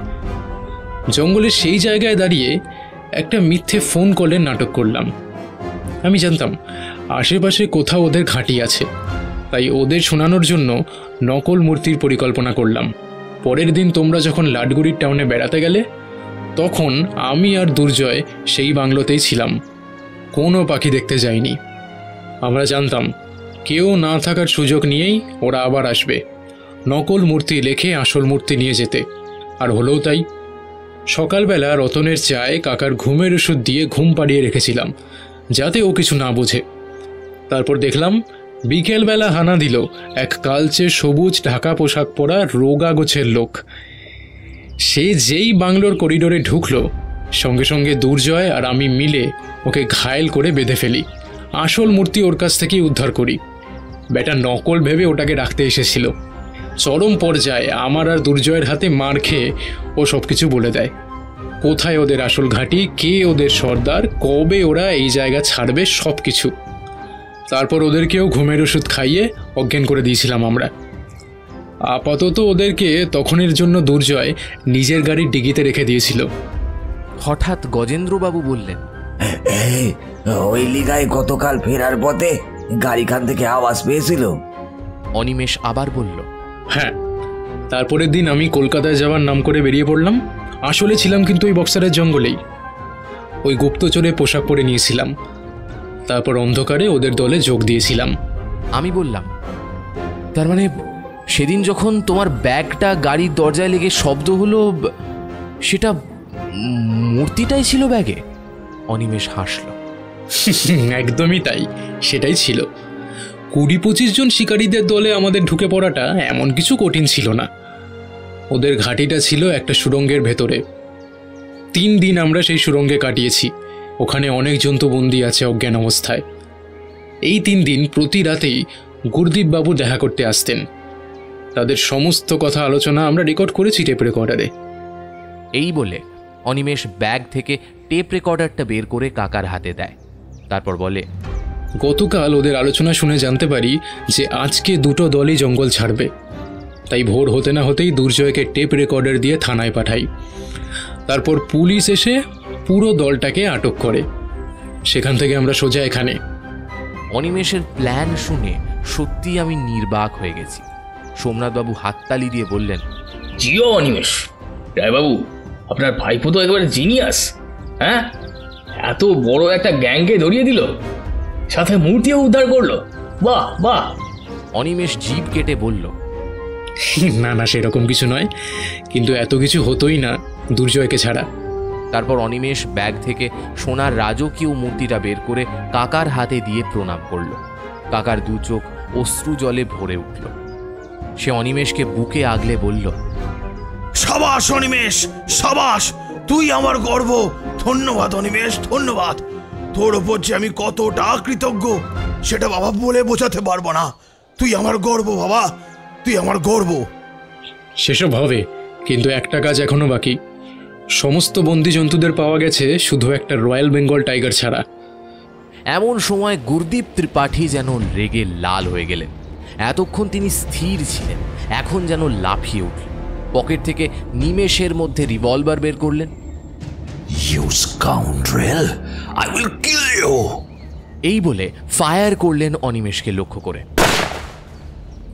জঙ্গলের সেই জায়গায় দাঁড়িয়ে একটা মিথ্যে ফোন কলের নাটক করলাম। আমি জানতাম আশেপাশে কোথাও ওদের ঘাঁটি আছে, তাই ওদের শোনানোর জন্য নকল মূর্তির পরিকল্পনা করলাম। পরের দিন তোমরা যখন লাটগুড়ির টাউনে বেড়াতে গেলে, তখন আমি আর দুর্জয় সেই বাংলোতেই ছিলাম, কোনো পাখি দেখতে যাইনি। আমরা জানতাম কেউ না থাকার সুযোগ নিয়েই ওরা আবার আসবে, নকল মূর্তি লেখে আসল মূর্তি নিয়ে যেতে। আর হলেও তাই। সকালবেলা রতনের চায়ে কাকার ঘুমের ওষুধ দিয়ে ঘুম পাড়িয়ে রেখেছিলাম, যাতে ও কিছু না বোঝে। তারপর দেখলাম বিকেলবেলা হানা দিল এক কালচে সবুজ ঢাকা পোশাক পরা রোগা গোছের লোক। সে যেই বাংলোর করিডোরে ঢুকলো, সঙ্গে সঙ্গে দুর্জয় আর আমি মিলে ওকে ঘায়েল করে বেঁধে ফেলি। আসল মূর্তি ওর কাছ থেকেই উদ্ধার করি। বেটা নকল ভেবে ওটাকে রাখতে এসেছিল। চরম পর্যায়ে আমার আর দুর্জয়ের হাতে মার খেয়ে ও সব কিছু বলে দেয়। কোথায় ওদের আসল ঘাঁটি, কে ওদের সর্দার, কবে ওরা এই জায়গা ছাড়বে, সব কিছু। তারপর ওদেরকেও ঘুমের ওষুধ খাইয়ে অজ্ঞান করে দিয়েছিলাম আমরা। আপাতত ওদেরকে তখনের জন্য দুর্জয় নিজের গাড়ির ডিগিতে রেখে দিয়েছিল। হঠাৎ গজেন্দ্রবাবু বললেন, ওই লিগায় গতকাল ফেরার পথে গাড়িখান থেকে আওয়াজ পেয়েছিল। অনিমেষ আবার বলল, হ্যাঁ, তারপরের দিন আমি কলকাতায় যাওয়ার নাম করে বেরিয়ে পড়লাম। আসলে ছিলাম কিন্তু ওই বক্সারের জঙ্গলেই। ওই গুপ্তচরে পোশাক পরে নিয়েছিলাম। তারপর অন্ধকারে ওদের দলে যোগ দিয়েছিলাম। আমি বললাম, তার মানে সেদিন যখন তোমার ব্যাগটা গাড়ির দরজায় লেগে শব্দ হলো, সেটা মূর্তিটাই ছিল ব্যাগে? অনিমেষ হাসল। একদমই তাই, সেটাই ছিল। 20-25 জন শিকারীদের দলে আমাদের ঢুকে পড়াটা এমন কিছু কঠিন ছিল না। ওদের ঘাঁটিটা ছিল একটা সুড়ঙ্গের ভেতরে। 3 দিন আমরা সেই সুড়ঙ্গে কাটিয়েছি। ওখানে অনেক জন্তু বন্দী আছে অজ্ঞান অবস্থায়। এই 3 দিন প্রতি রাতেই গুরদীপবাবু দেখা করতে আসতেন। তাদের সমস্ত কথা আলোচনা আমরা রেকর্ড করেছি টেপ রেকর্ডারে। এই বলে অনিমেষ ব্যাগ থেকে টেপ রেকর্ডারটা বের করে কাকার হাতে দেয়। তারপর বলে, গতকাল ওদের আলোচনা শুনে জানতে পারি যে আজকে 2টো দলই জঙ্গল ছাড়বে। তাই ভোর হতে না হতেই দুর্জয়কে টেপ রেকর্ডার দিয়ে থানায় পাঠাই। তারপর পুলিশ এসে পুরো দলটাকে আটক করে। সেখান থেকে আমরা সোজা এখানে। অনিমেষের প্ল্যান শুনে সত্যি আমি নির্বাক হয়ে গেছি। সোমনাথবাবু হাততালি দিয়ে বললেন, জিও অনিমেষ, রায়বাবু আপনার ভাইপো তো একেবারে জিনিয়াস। হ্যাঁ, এত বড় একটা গ্যাংকে ধরিয়ে দিল, সাথে মূর্তিও উদ্ধার করলো। বাহ বাহ। অনিমেষ জিভ কেটে বলল, না না, সেরকম কিছু নয়, কিন্তু এত কিছু হতোই না দুর্জয়কে ছাড়া। তারপর অনিমেষ ব্যাগ থেকে সোনার রাজকীয় মূর্তিটা বের করে কাকার হাতে দিয়ে প্রণাম করল। কাকার 2 চোখ অশ্রু জলে ভরে উঠল। সে অনিমেষকে বুকে আগলে বলল, সাবাস অনিমেষ, সাবাস, তুই আমার গর্ব। ধন্যবাদ অনিমেষ, ধন্যবাদ। তোর ওপর যে আমি কতটা কৃতজ্ঞ সেটা বাবা বলে বোঝাতে পারবো না। তুই আমার গর্ব বাবা, তুই আমার গর্ব। সেসব হবে, কিন্তু একটা কাজ এখনো বাকি। সমস্ত বন্দি জন্তুদের পাওয়া গেছে, শুধু একটা রয়্যাল বেঙ্গল টাইগার ছাড়া। এমন সময় গুরদীপ ত্রিপাঠী যেন রেগে লাল হয়ে গেলেন। এতক্ষণ তিনি স্থির ছিলেন, এখন যেন লাফিয়ে উঠলেন। পকেট থেকে নিমেষের মধ্যে রিভলভার বের করলেন। You scoundrel, I will kill you. এই বলে ফায়ার করলেন অনিমেষকে লক্ষ্য করে।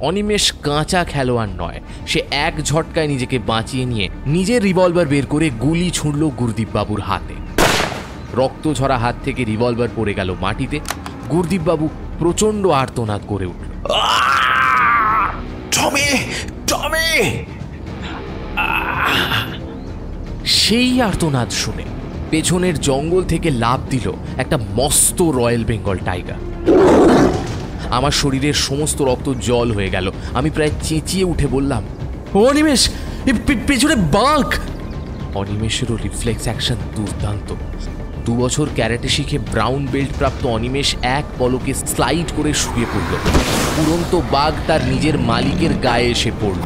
অনিমেষ কাঁচা খেলোয়াড় নয়, সে এক ঝটকায় নিজেকে বাঁচিয়ে নিয়ে নিজের রিভলভার বের করে গুলি ছুঁড়ল গুরদীপবাবুর হাতে। রক্ত ঝরা হাত থেকে রিভলভার পড়ে গেল মাটিতে। গুরদীপবাবু প্রচণ্ড আর্তনাদ করে উঠল। টমি, টমি! সেই আর্তনাদ শুনে পেছনের জঙ্গল থেকে লাফ দিল একটা মস্ত রয়্যাল বেঙ্গল টাইগার। আমার শরীরের সমস্ত রক্ত জল হয়ে গেল। আমি প্রায় চেঁচিয়ে উঠে বললাম, অনিমেষ, পেছনে বাঘ! অনিমেষেরও রিফ্লেক্স অ্যাকশন দুর্দান্ত। 2 বছর ক্যারাটে শিখে ব্রাউন বেল্ট প্রাপ্ত অনিমেষ এক পলকে স্লাইড করে শুয়ে পড়ল। উড়ন্ত বাঘ তার নিজের মালিকের গায়ে এসে পড়ল।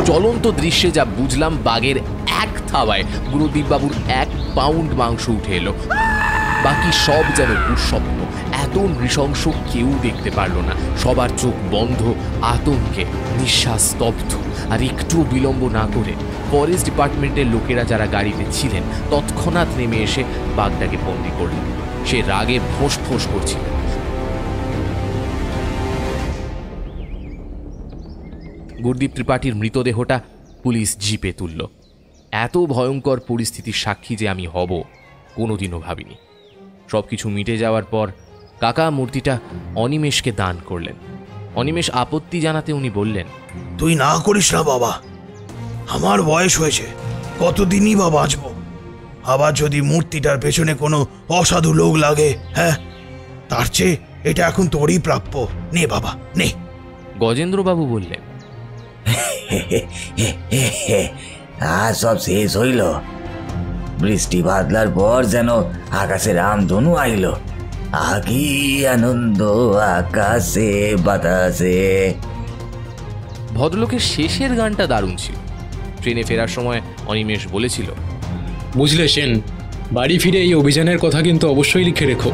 চলন্ত দৃশ্যে যা বুঝলাম, বাঘের এক থাবায় গুরুদীপবাবুর 1 পাউন্ড মাংস উঠে এলো। বাকি সব যেন দুঃস্বপ্ন। এত নৃশংস কেউ দেখতে পারল না। সবার চোখ বন্ধ, আতঙ্কে নিঃশ্বাস স্তব্ধ। আর একটু বিলম্ব না করে ফরেস্ট ডিপার্টমেন্টের লোকেরা যারা গাড়িতে ছিলেন তৎক্ষণাৎ নেমে এসে বাঘটাকে বন্দি করলেন। সে রাগে ফোঁস ফোঁস করছিল। গুরদীপ ত্রিপাঠীর মৃতদেহটা পুলিশ জিপে তুলল। এত ভয়ঙ্কর পরিস্থিতির সাক্ষী যে আমি হব কোনোদিনও ভাবিনি। সবকিছু মিটে যাওয়ার পর কাকা মূর্তিটা অনিমেষকে দান করলেন। অনিমেষ আপত্তি জানাতে উনি বললেন, তুই না করিস না বাবা, আমার বয়স হয়েছে, কতদিনই বা বাঁচবো। আবার যদি মূর্তিটার পেছনে কোনো অসাধু লোক লাগে, হ্যাঁ, তার চেয়ে এটা এখন তোরই প্রাপ্য। নে বাবা, নে। গজেন্দ্রবাবু বললেন, আর সব শেষ হইল। বৃষ্টি বাদলার পর যেন আকাশে রামধনু আইল। আকি আনন্দ আকাশে বাতাসে। ভদ্রলোকের শেষের গানটা দারুণ ছিল। ট্রেনে ফেরার সময় অনিমেষ বলেছিল, বুঝলে সেন, বাড়ি ফিরে এই অভিযানের কথা কিন্তু অবশ্যই লিখে রেখো।